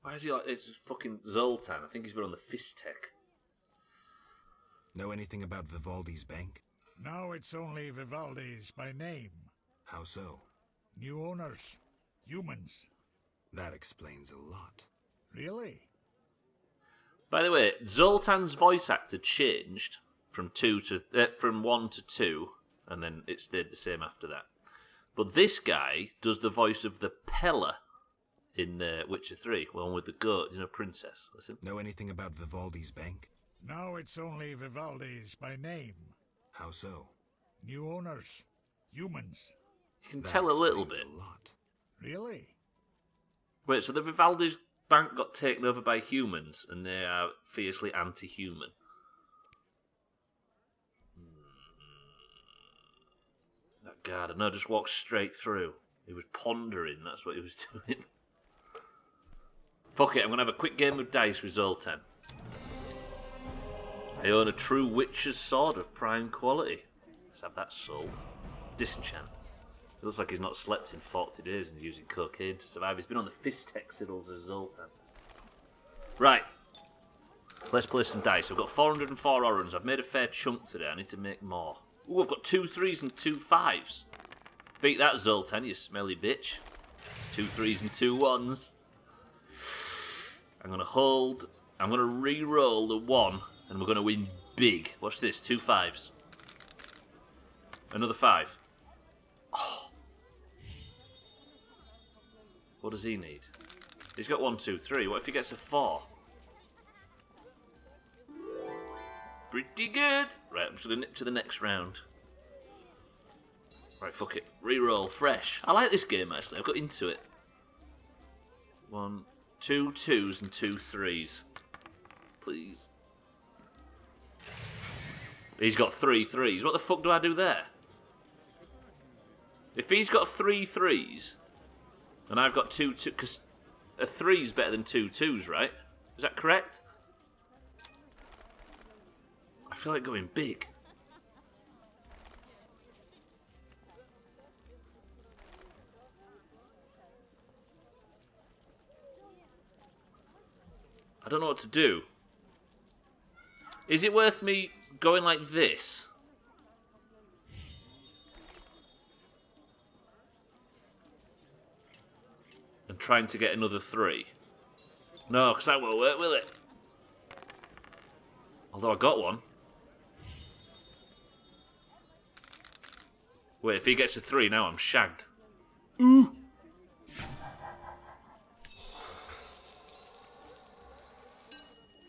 Why is he like... It's fucking Zoltan. I think he's been on the Fist Tech. Know anything about Vivaldi's bank? Now it's only Vivaldi's by name. How so? New owners. Humans. That explains a lot. Really? By the way, Zoltan's voice actor changed from 1 to 2, and then it stayed the same after that. But this guy does the voice of the Pella in Witcher 3, one with the goat, princess. Listen. Know anything about Vivaldi's bank? Now it's only Vivaldi's by name. How so? New owners. Humans. You can tell a little bit. A lot. Really? Wait, so the Vivaldi's bank got taken over by humans, and they are fiercely anti-human. That guard, no, just walk straight through. He was pondering, that's what he was doing. Fuck it, I'm going to have a quick game of dice with Zoltan. I own a true witcher's sword of prime quality. Let's have that sold. Disenchant. It looks like he's not slept in 40 days and using cocaine to survive. He's been on the fist textiles as Zoltan. Right. Let's play some dice. I've got 404 orange. I've made a fair chunk today. I need to make more. Ooh, I've got 2 3s and 2 5s. Beat that, Zoltan, you smelly bitch. 2 3s and 2 1s. I'm going to hold. I'm going to re-roll the 1, and we're going to win big. Watch this, 2 5s. Another 5. Oh. What does he need? He's got 1 2 3. What if he gets a 4? Pretty good. Right, I'm just going to nip to the next round. Right, fuck it. Reroll, fresh. I like this game, actually. I've got into it. 1, 2 2s and 2 3s. Please. He's got 3 3s. What the fuck do I do there? If he's got 3 3s, and I've got 2 2... Because a 3's better than 2 2s, right? Is that correct? I feel like going big. I don't know what to do. Is it worth me going like this? And trying to get another 3? No, because that won't work, will it? Although I got one. Wait, if he gets a 3 now, I'm shagged. Ooh.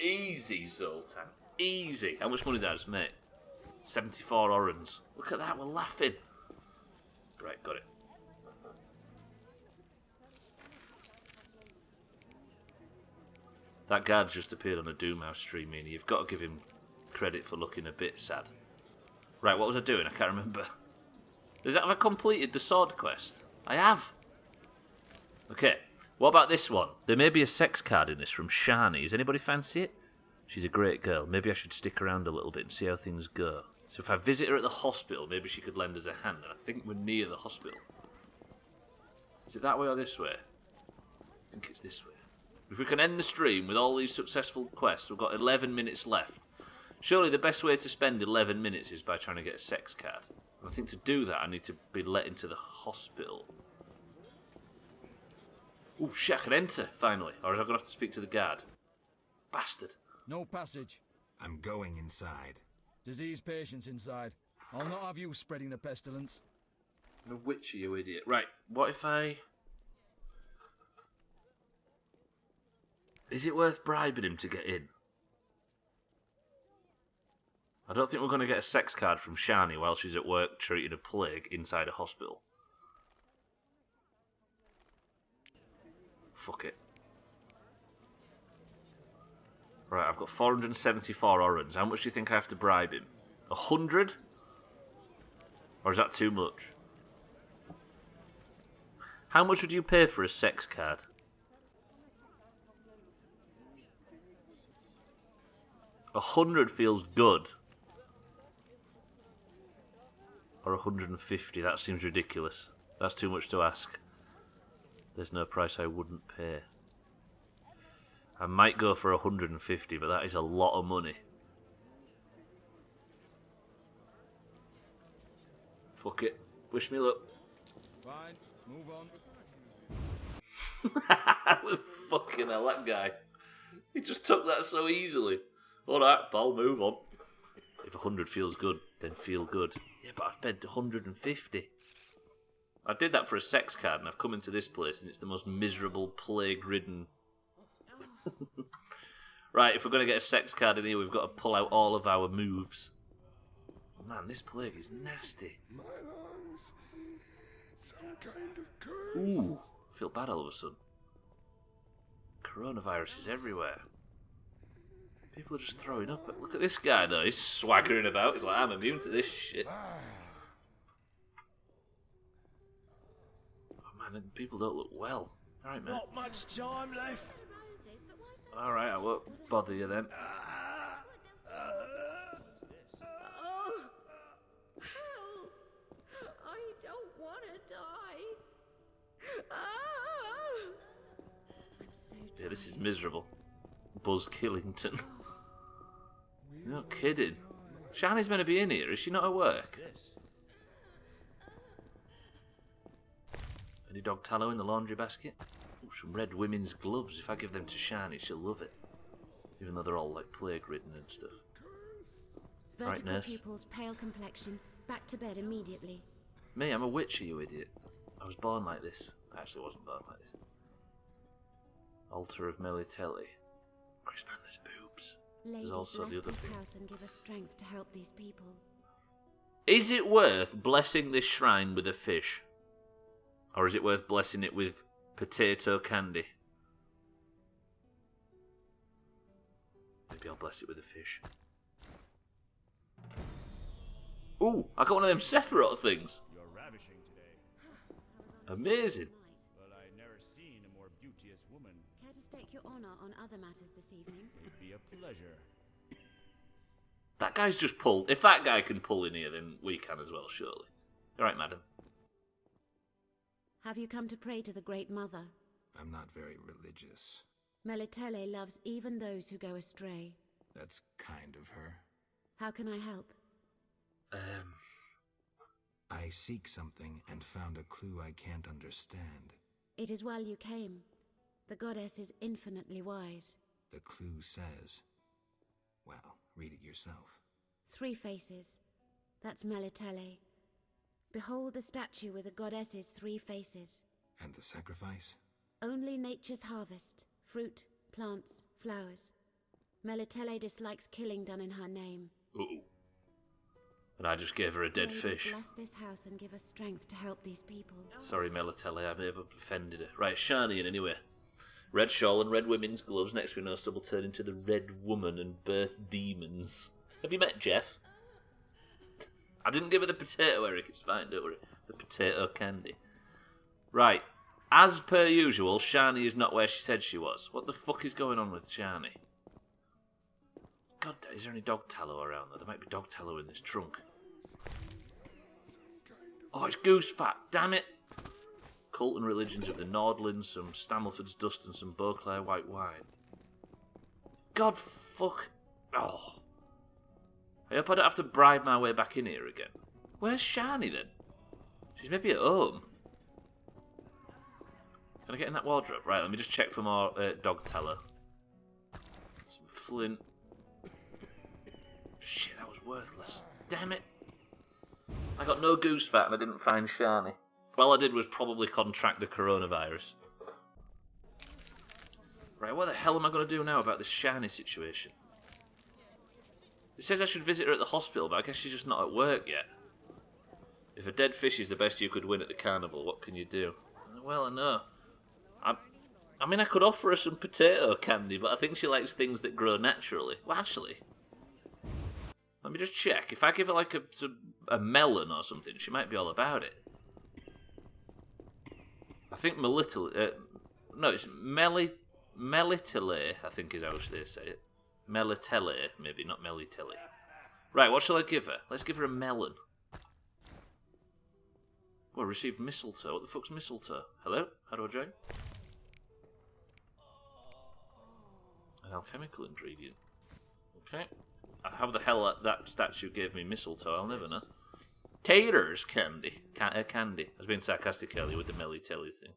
Easy, Zoltan. Easy. How much money did I just make? 74 orange. Look at that, we're laughing. Right, got it. That guard just appeared on a Doomhaus stream, meaning you've got to give him credit for looking a bit sad. Right, what was I doing? I can't remember. Have I completed the sword quest? I have. Okay, what about this one? There may be a sex card in this from Shani. Does anybody fancy it? She's a great girl. Maybe I should stick around a little bit and see how things go. So if I visit her at the hospital, maybe she could lend us a hand. And I think we're near the hospital. Is it that way or this way? I think it's this way. If we can end the stream with all these successful quests, we've got 11 minutes left. Surely the best way to spend 11 minutes is by trying to get a sex card. I think to do that, I need to be let into the hospital. Oh shit, I can enter, finally. Or is I going to have to speak to the guard? Bastard. No passage. I'm going inside. Disease patients inside. I'll not have you spreading the pestilence. The witch, you idiot. Right, what if I... Is it worth bribing him to get in? I don't think we're going to get a sex card from Shani while she's at work treating a plague inside a hospital. Fuck it. Right, I've got 474 orange. How much do you think I have to bribe him? 100? Or is that too much? How much would you pay for a sex card? $100 feels good. Or 150, that seems ridiculous. That's too much to ask. There's no price I wouldn't pay. I might go for 150, but that is a lot of money. Fuck it. Wish me luck. Fine, move on. Fucking hell, that guy. He just took that so easily. Alright, pal, move on. If 100 feels good, then feel good. Yeah, but I spent 150. I did that for a sex card, and I've come into this place, and it's the most miserable, plague-ridden... Right, if we're going to get a sex card in here, we've got to pull out all of our moves. Man, this plague is nasty. My lungs. Some kind of curse. Ooh, I feel bad all of a sudden. Coronavirus is everywhere. People are just throwing up. Look at this guy, though. He's swaggering about. He's like, I'm immune to this shit. Oh, And people don't look well. Alright, man. Not much time left. Alright, I won't bother you then. Oh, help! I don't want to die. I'm so tired. Yeah, this is miserable. Buzz Killington. You're not kidding. Shani's meant to be in here. Is she not at work? Any dog tallow in the laundry basket? Ooh, some red women's gloves. If I give them to Shani, she'll love it. Even though they're all like plague-ridden and stuff. Right, Vertical nurse. pupils, pale complexion. Back to bed immediately. Me, I'm a witcher, you idiot. I was born like this. I actually wasn't born like this. Altar of Melitelli. Chris, man, there's boobs. Lady, There's also bless the other this thing. house and give us strength to help these people. Is it worth blessing this shrine with a fish? Or is it worth blessing it with potato candy? Maybe I'll bless it with a fish. Ooh, I got one of them Sephiroth things. You're ravishing today. Amazing. Well, I never seen a more beauteous woman. Care to stake your honor on other matters this evening? It'd be a pleasure. That guy's just pulled. If that guy can pull in here, then we can as well, surely. All right, madam. Have you come to pray to the Great Mother? I'm not very religious. Melitele loves even those who go astray. That's kind of her. How can I help? I seek something and found a clue I can't understand. It is well you came. The goddess is infinitely wise. The clue says... Well, read it yourself. 3 faces. That's Melitele. Behold the statue with the goddess's 3 faces. And the sacrifice? Only nature's harvest. Fruit, plants, flowers. Melitele dislikes killing done in her name. Uh-oh. And I just gave her a dead Lady, fish. bless this house and give us strength to help these people. Sorry, Melitele, I may have offended her. Right, Shani, anyway. Red shawl and red women's gloves. Next we know Stubbler will turn into the Red Woman and birth demons. Have you met Jeff? I didn't give her the potato, Eric. It's fine, don't worry. The potato candy. Right. As per usual, Shani is not where she said she was. What the fuck is going on with Shani? God, is there any dog tallow around there? There might be dog tallow in this trunk. Oh, it's goose fat. Damn it. Cult and religions of the Nordlands, some Stammelford's dust and some Beauclair white wine. God fuck. Oh. I hope I don't have to bribe my way back in here again. Where's Shani then? She's maybe at home. Can I get in that wardrobe? Right, let me just check for more dog tallow. Some flint. Shit, that was worthless. Damn it. I got no goose fat and I didn't find Shani. All I did was probably contract the coronavirus. Right, what the hell am I going to do now about this Shani situation? It says I should visit her at the hospital, but I guess she's just not at work yet. If a dead fish is the best you could win at the carnival, what can you do? Well, I know. I mean, I could offer her some potato candy, but I think she likes things that grow naturally. Well, actually, let me just check. If I give her like a melon or something, she might be all about it. I think Melitele... no, it's Melitele, I think is how they say it. Melitele, maybe, not Melitele. Right, what shall I give her? Let's give her a melon. Oh, I received mistletoe. What the fuck's mistletoe? Hello? How do I join? An alchemical ingredient. Okay. How the hell that statue gave me mistletoe, I'll never know. Taters candy. Candy. I was being sarcastic earlier with the Melitele thing.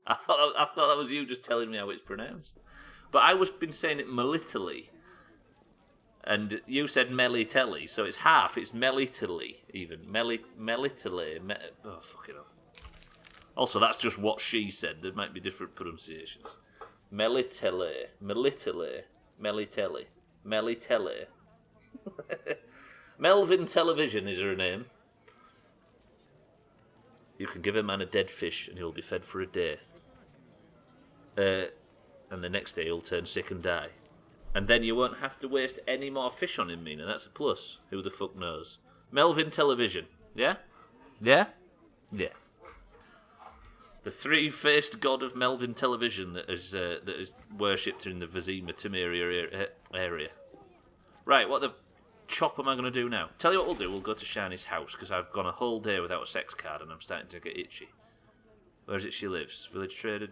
I thought that was you just telling me how it's pronounced. But I was been saying it Melitele. And you said Melitele, so it's half. It's Melitele, even. Melitele. Oh, fucking hell. Also, that's just what she said. There might be different pronunciations. Melitele. Melitele. Melitele. Melitele. Melvin Television is her name. You can give a man a dead fish and he'll be fed for a day. And the next day he'll turn sick and die. And then you won't have to waste any more fish on him, Mina. That's a plus. Who the fuck knows? Melvin Television. Yeah? Yeah? Yeah. The three-faced god of Melvin television that is worshipped in the Vizima Temeria area. Right, what the chop am I going to do now? Tell you what we'll do, we'll go to Shani's house, because I've gone a whole day without a sex card and I'm starting to get itchy. Where is it she lives? Village trader,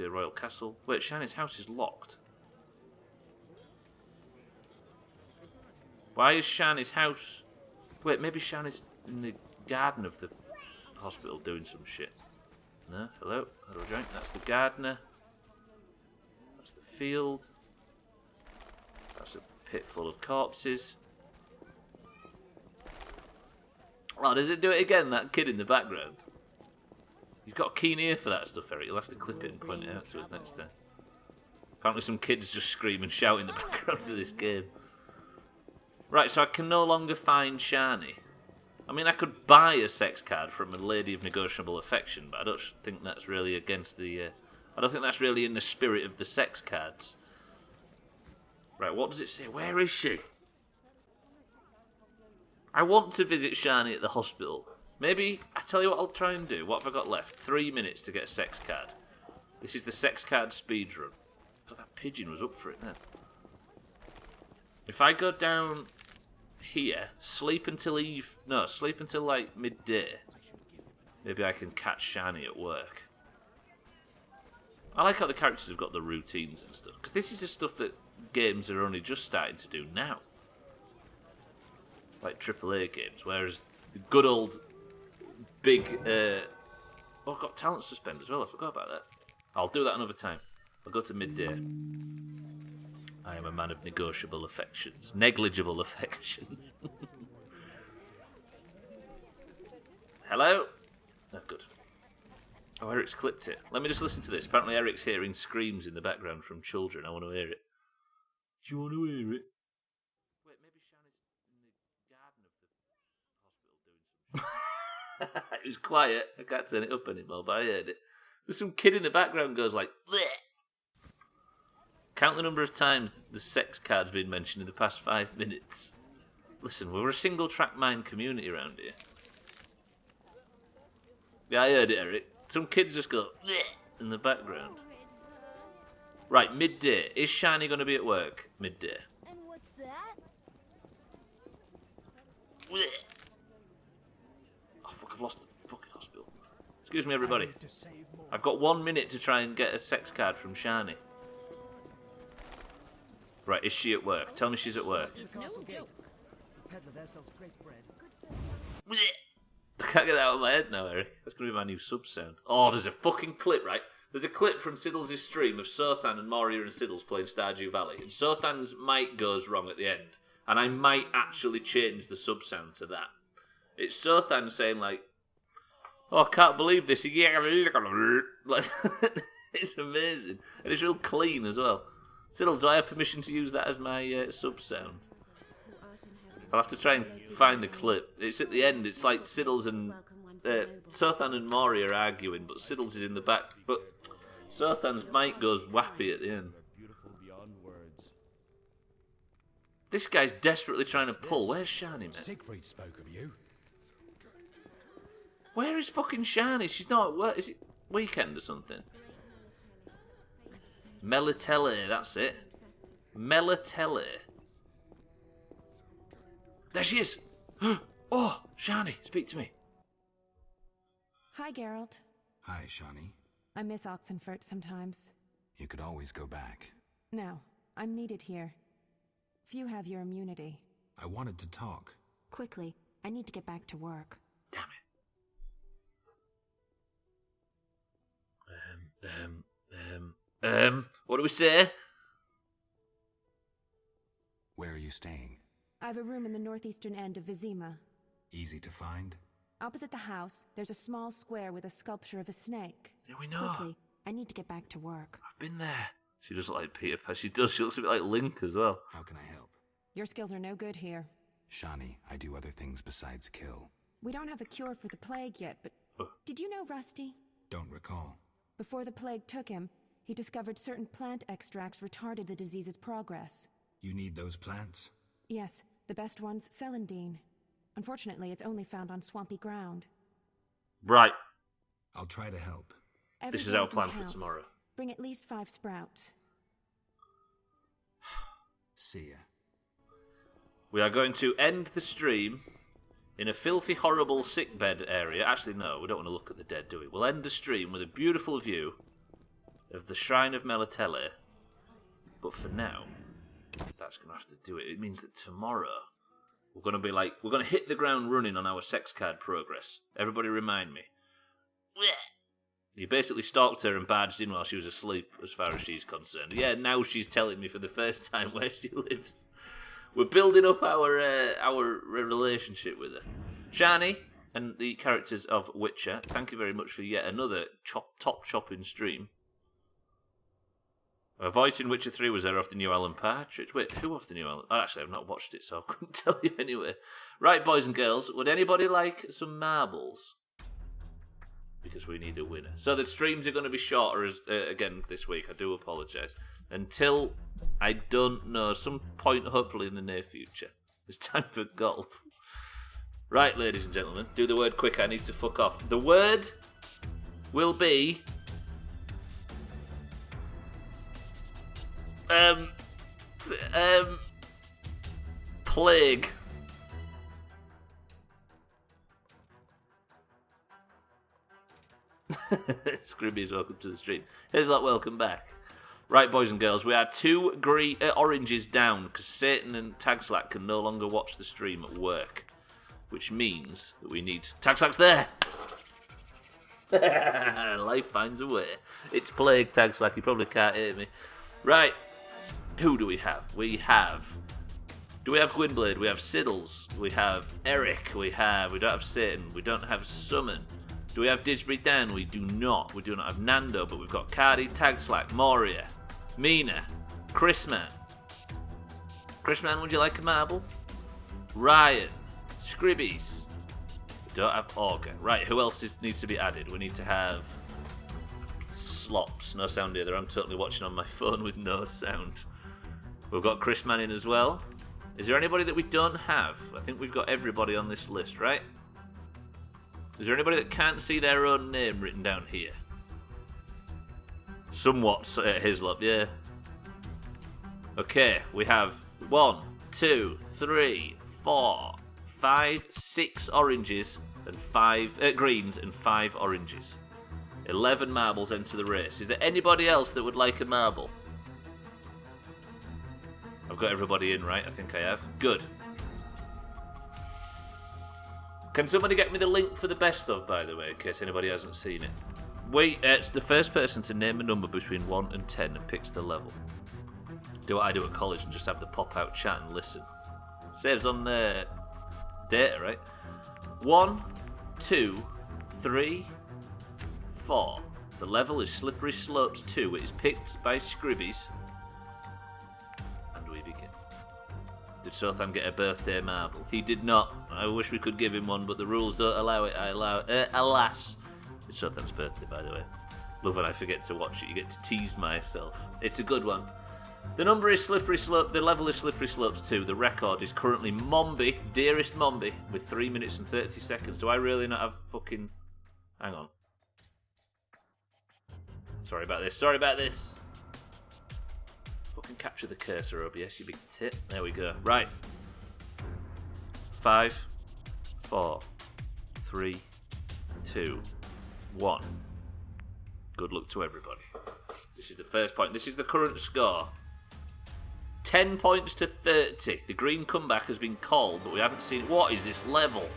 Royal Castle. Wait, Shani's house is locked. Why is Shani's house... Wait, maybe Shani's in the garden of the hospital doing some shit. No, hello, how do I drink? That's the gardener. That's the field. That's a pit full of corpses. Oh, did it do it again, that kid in the background? You've got a keen ear for that stuff, Eric. You'll have to clip it and point it out to us next time. Apparently some kids just scream and shout in the background of this game. Right, so I can no longer find Shani. I mean, I could buy a sex card from a lady of negotiable affection, but I don't think that's really against the... I don't think that's really in the spirit of the sex cards. Right, what does it say? Where is she? I want to visit Shani at the hospital. Maybe, I tell you what I'll try and do. What have I got left? 3 minutes to get a sex card. This is the sex card speedrun. God, that pigeon was up for it then. If I go down here, sleep until like midday. Maybe I can catch Shani at work. I like how the characters have got the routines and stuff, because this is the stuff that games are only just starting to do now. Like AAA games, whereas the good old big... oh, I've got talent suspend as well, I forgot about that. I'll do that another time. I'll go to midday. I am a man of negotiable affections. Negligible affections. Hello? Oh, good. Oh, Eric's clipped it. Let me just listen to this. Apparently Eric's hearing screams in the background from children. I want to hear it. Do you want to hear it? Wait, maybe Shani's in the garden of the hospital doing some shit. It was quiet. I can't turn it up anymore, but I heard it. There's some kid in the background goes like... Bleh! Count the number of times the sex card's been mentioned in the past 5 minutes. Listen, we're a single-track mind community around here. Yeah, I heard it, Eric. Some kids just go bleh in the background. Right, midday. Is Shani going to be at work? Midday. And what's that? Bleh. Oh, fuck, I've lost the fucking hospital. Excuse me, everybody. I've got 1 minute to try and get a sex card from Shani. Right, is she at work? Tell me she's at work. I can't get that out of my head now, Eric. That's going to be my new sub sound. Oh, there's a fucking clip, right? There's a clip from Siddles' stream of Sothan and Moria and Siddles playing Stardew Valley. And Sothan's mic goes wrong at the end. And I might actually change the sub sound to that. It's Sothan saying, like, oh, I can't believe this. Like, it's amazing. And it's real clean as well. Siddles, do I have permission to use that as my sub sound? I'll have to try and find the clip. It's at the end. It's like Siddles and Sothan and Moria are arguing, but Siddles is in the back. But Sothan's mic goes wappy at the end. This guy's desperately trying to pull. Where's Shani, man? Siegfried spoke of you. Where is fucking Shani? She's not at work. Is it weekend or something? Melitele, that's it. Melitele. There she is. Oh, Shani, speak to me. Hi, Geralt. Hi, Shani. I miss Oxenfurt sometimes. You could always go back. No, I'm needed here. Few have your immunity. I wanted to talk. Quickly, I need to get back to work. Damn it. What do we say? Where are you staying? I have a room in the northeastern end of Vizima. Easy to find? Opposite the house, there's a small square with a sculpture of a snake. Yeah, we know. Quickly, I need to get back to work. I've been there. She does look like Peter Pan. She does. She looks a bit like Link as well. How can I help? Your skills are no good here. Shani, I do other things besides kill. We don't have a cure for the plague yet, but did you know Rusty? Don't recall. Before the plague took him, he discovered certain plant extracts retarded the disease's progress. You need those plants? Yes, the best one's celandine. Unfortunately, it's only found on swampy ground. Right. I'll try to help. Every This is our blossom plan counts. for tomorrow. Bring at least 5 sprouts. See ya. We are going to end the stream in a filthy, horrible sickbed area. Actually, no, we don't want to look at the dead, do we? We'll end the stream with a beautiful view of the Shrine of Melatele. But for now, that's going to have to do it. It means that tomorrow, we're going to hit the ground running on our sex card progress. Everybody remind me. You basically stalked her and barged in while she was asleep, as far as she's concerned. Yeah, now she's telling me for the first time where she lives. We're building up our relationship with her. Shani and the characters of Witcher, thank you very much for yet another top chopping stream. Her voice in Witcher 3 was there off the new Alan Partridge. Wait, who off the new Alan? Oh, actually, I've not watched it, so I couldn't tell you anyway. Right, boys and girls, would anybody like some marbles? Because we need a winner. So the streams are going to be shorter again this week. I do apologise. Until, I don't know, some point hopefully in the near future. It's time for golf. Right, ladies and gentlemen, do the word quick. I need to fuck off. The word will be... plague. Scroobies, welcome to the stream. Here's that, welcome back. Right, boys and girls, we are 2 oranges down because Satan and Tagslack can no longer watch the stream at work, which means that we need... Tagslack's there! Life finds a way. It's plague, Tagslack, you probably can't hear me. Right, who do we have? Do we have Gwynblade? We have Siddles. We have Eric. We don't have Satan. We don't have Summon. Do we have Disbury Dan? We do not. We do not have Nando, but we've got Cardi, Tagslack, Moria, Mina, Chrisman. Chrisman, would you like a marble? Ryan, Scribbies. We don't have Augur. Right, who else needs to be added? We need to have Slops. No sound either. I'm totally watching on my phone with no sound. We've got Chrisman in as well. Is there anybody that we don't have? I think we've got everybody on this list, right? Is there anybody that can't see their own name written down here? Somewhat Hislop, yeah. Okay, we have 1, 2, 3, 4, 5, 6 oranges and 5 greens and 5 oranges. 11 marbles enter the race. Is there anybody else that would like a marble? I've got everybody in, right? I think I have. Good. Can somebody get me the link for the best of, by the way, in case anybody hasn't seen it? Wait, it's the first person to name a number between 1 and 10 and picks the level. Do what I do at college and just have the pop-out chat and listen. Saves on data, right? 1, 2, 3, 4. The level is Slippery Slopes 2. It is picked by Scribbies. And we begin. Did Sothan get a birthday marble? He did not. I wish we could give him one, but the rules don't allow it. I allow it. Alas. It's Sothan's birthday, by the way. Love when I forget to watch it. You get to tease myself. It's a good one. The number is Slippery Slope. The level is Slippery Slopes 2. The record is currently Mombi, dearest Mombi, with 3 minutes and 30 seconds. Do I really not have fucking... Hang on. Sorry about this. Fucking capture the cursor, OBS, you big tit. There we go. Right. 5, 4, 3, 2, 1. Good luck to everybody. This is the first point. This is the current score. 10 points to 30. The green comeback has been called, but we haven't seen... What is this level?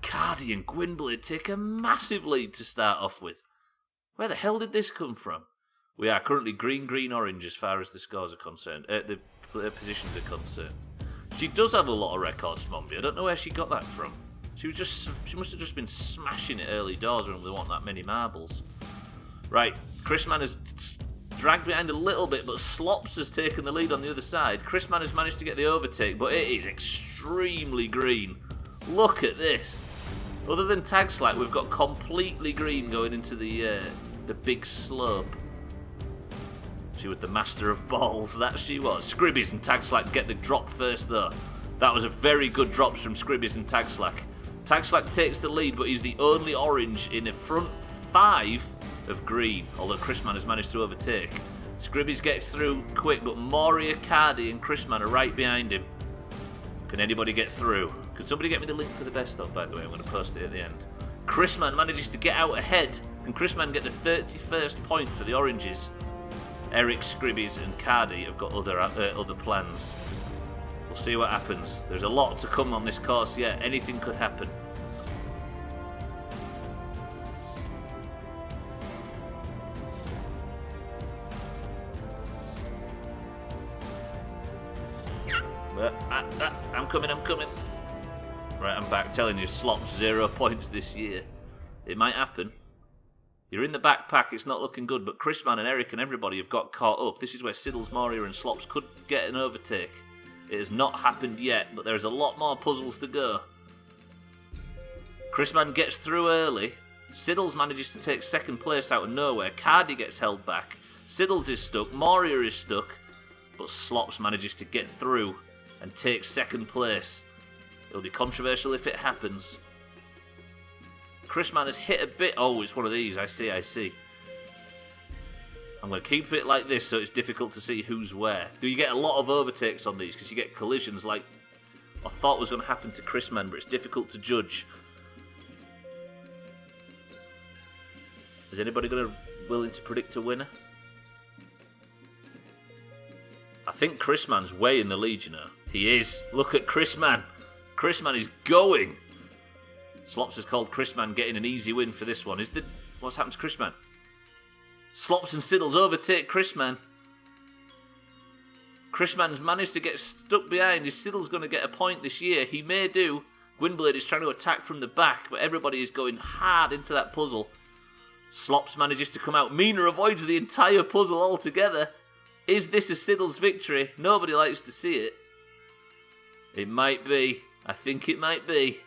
Cardi and Gwynblade take a massive lead to start off with. Where the hell did this come from? We are currently green, orange as far as the scores are concerned. The positions are concerned. She does have a lot of records, Mombi. I don't know where she got that from. She must have just been smashing it early doors when we want that many marbles. Right, Chrisman has dragged behind a little bit, but Slops has taken the lead on the other side. Chrisman has managed to get the overtake, but it is extremely green. Look at this. Other than Tagslack, we've got completely green going into the big slope. She was the master of balls, that she was. Scribbies and Tagslack get the drop first, though. That was a very good drop from Scribbies and Tagslack. Tagslack takes the lead, but he's the only orange in a front 5 of green, although Chrisman has managed to overtake. Scribbies gets through quick, but Moria, Cardi and Chrisman are right behind him. Can anybody get through? Can somebody get me the link for the best of, by the way? I'm going to post it at the end. Chrisman manages to get out ahead. Can Chrisman get the 31st point for the oranges? Eric, Scribbies and Cardi have got other plans. We'll see what happens. There's a lot to come on this course yet. Anything could happen. I'm coming. Right, I'm back telling you, Slop's 0 points this year. It might happen. You're in the backpack, it's not looking good, but Chrisman and Eric and everybody have got caught up. This is where Siddles, Moria and Slops could get an overtake. It has not happened yet, but there's a lot more puzzles to go. Chrisman gets through early. Siddles manages to take second place out of nowhere. Cardi gets held back. Siddles is stuck. Moria is stuck. But Slops manages to get through and take second place. It'll be controversial if it happens. Chrisman has hit a bit. Oh, it's one of these. I see. I'm going to keep it like this so it's difficult to see who's where. Do you get a lot of overtakes on these? Because you get collisions like I thought was going to happen to Chrisman, but it's difficult to judge. Is anybody willing to predict a winner? I think Chrisman's way in the lead, you know. He is. Look at Chrisman. Chrisman is going. Slops has called Chrisman getting an easy win for this one. What's happened to Chrisman? Slops and Siddles overtake Chrisman. Chrisman's managed to get stuck behind. Is Siddles going to get a point this year? He may do. Gwynblade is trying to attack from the back, but everybody is going hard into that puzzle. Slops manages to come out. Mina avoids the entire puzzle altogether. Is this a Siddles victory? Nobody likes to see it. It might be. I think it might be.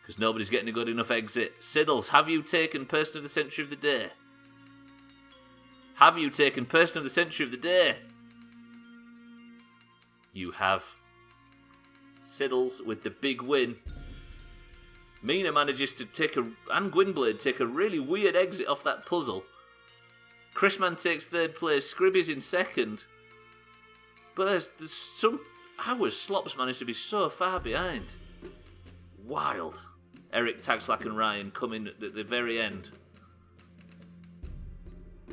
Because nobody's getting a good enough exit. Siddles, have you taken Person of the Century of the Day? Have you taken Person of the Century of the Day? You have. Siddles with the big win. Mina manages to and Gwynblade take a really weird exit off that puzzle. Chrisman takes third place. Scribby's in second. But there's some... How has Slops managed to be so far behind? Wild. Eric, Tagslack and Ryan come in at the very end.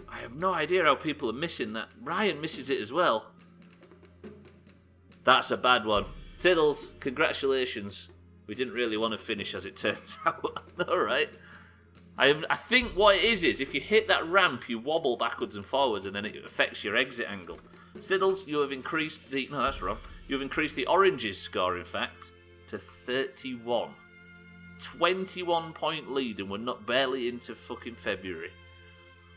I have no idea how people are missing that. Ryan misses it as well. That's a bad one. Siddles, congratulations. We didn't really want to finish as it turns out. Alright. I think what it is if you hit that ramp, you wobble backwards and forwards and then it affects your exit angle. Siddles, you have increased the... No, that's wrong. You have increased the oranges score, in fact, to 31. 21-point lead and we're not barely into fucking February.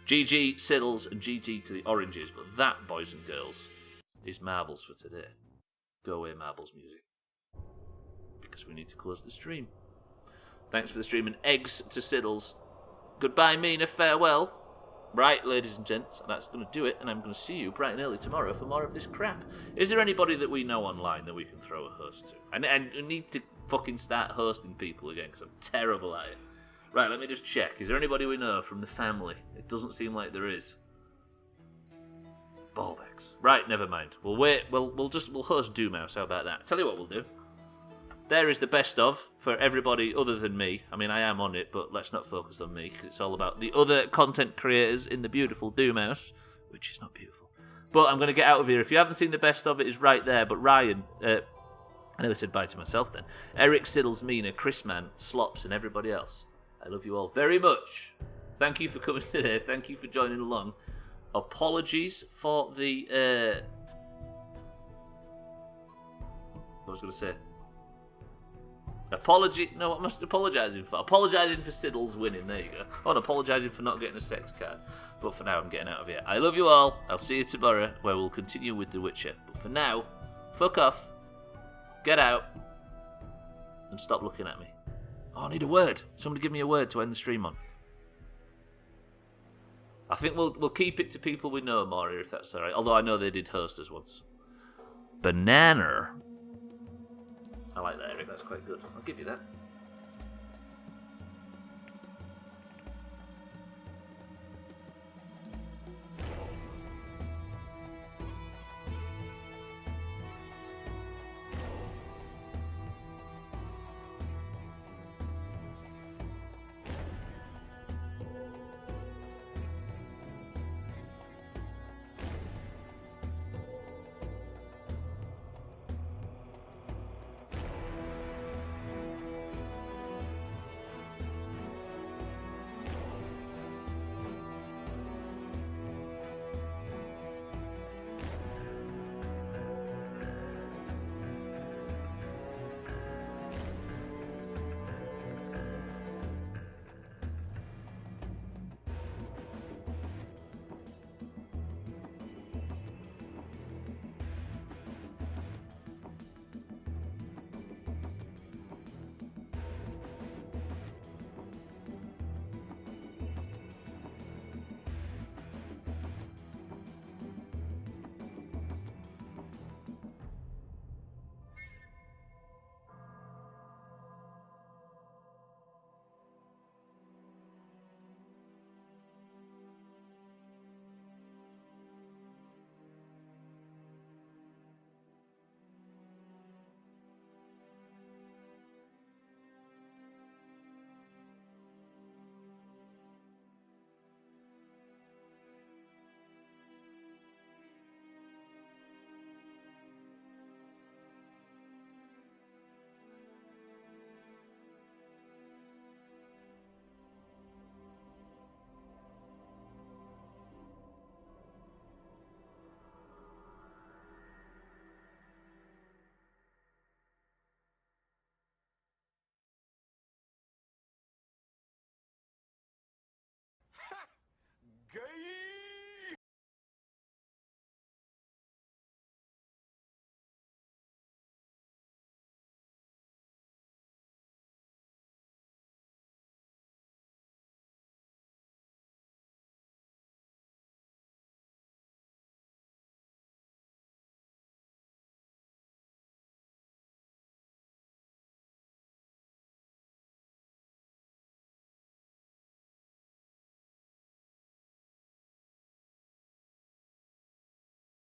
GG, Siddles, and GG to the oranges. But that, boys and girls, is marbles for today. Go away, marbles music. Because we need to close the stream. Thanks for the stream and eggs to Siddles. Goodbye, Mina, farewell. Right, ladies and gents, that's going to do it, and I'm going to see you bright and early tomorrow for more of this crap. Is there anybody that we know online that we can throw a host to? And we need to fucking start hosting people again, because I'm terrible at it. Right, let me just check. Is there anybody we know from the family? It doesn't seem like there is. Ballbacks. Right, never mind. We'll wait. We'll host Doomhaus. How about that? Tell you what we'll do. There is the best of for everybody other than me. I mean, I am on it, but let's not focus on me, because it's all about the other content creators in the beautiful Doomhaus, which is not beautiful. But I'm going to get out of here. If you haven't seen the best of, it is right there. But Ryan, I nearly said bye to myself then. Eric, Siddles, Mina, Chrisman, Slops, and everybody else. I love you all very much. Thank you for coming today. Thank you for joining along. Apologies for the... What was I going to say? No, what am I apologising for? Apologising for Siddles winning, there you go. Oh, and apologising for not getting a sex card. But for now, I'm getting out of here. I love you all. I'll see you tomorrow, where we'll continue with The Witcher. But for now, fuck off, get out, and stop looking at me. Oh, I need a word. Somebody give me a word to end the stream on. I think we'll keep it to people we know, Moria, if that's alright. Although I know they did host us once. Banana. I like that, Eric. That's quite good. I'll give you that.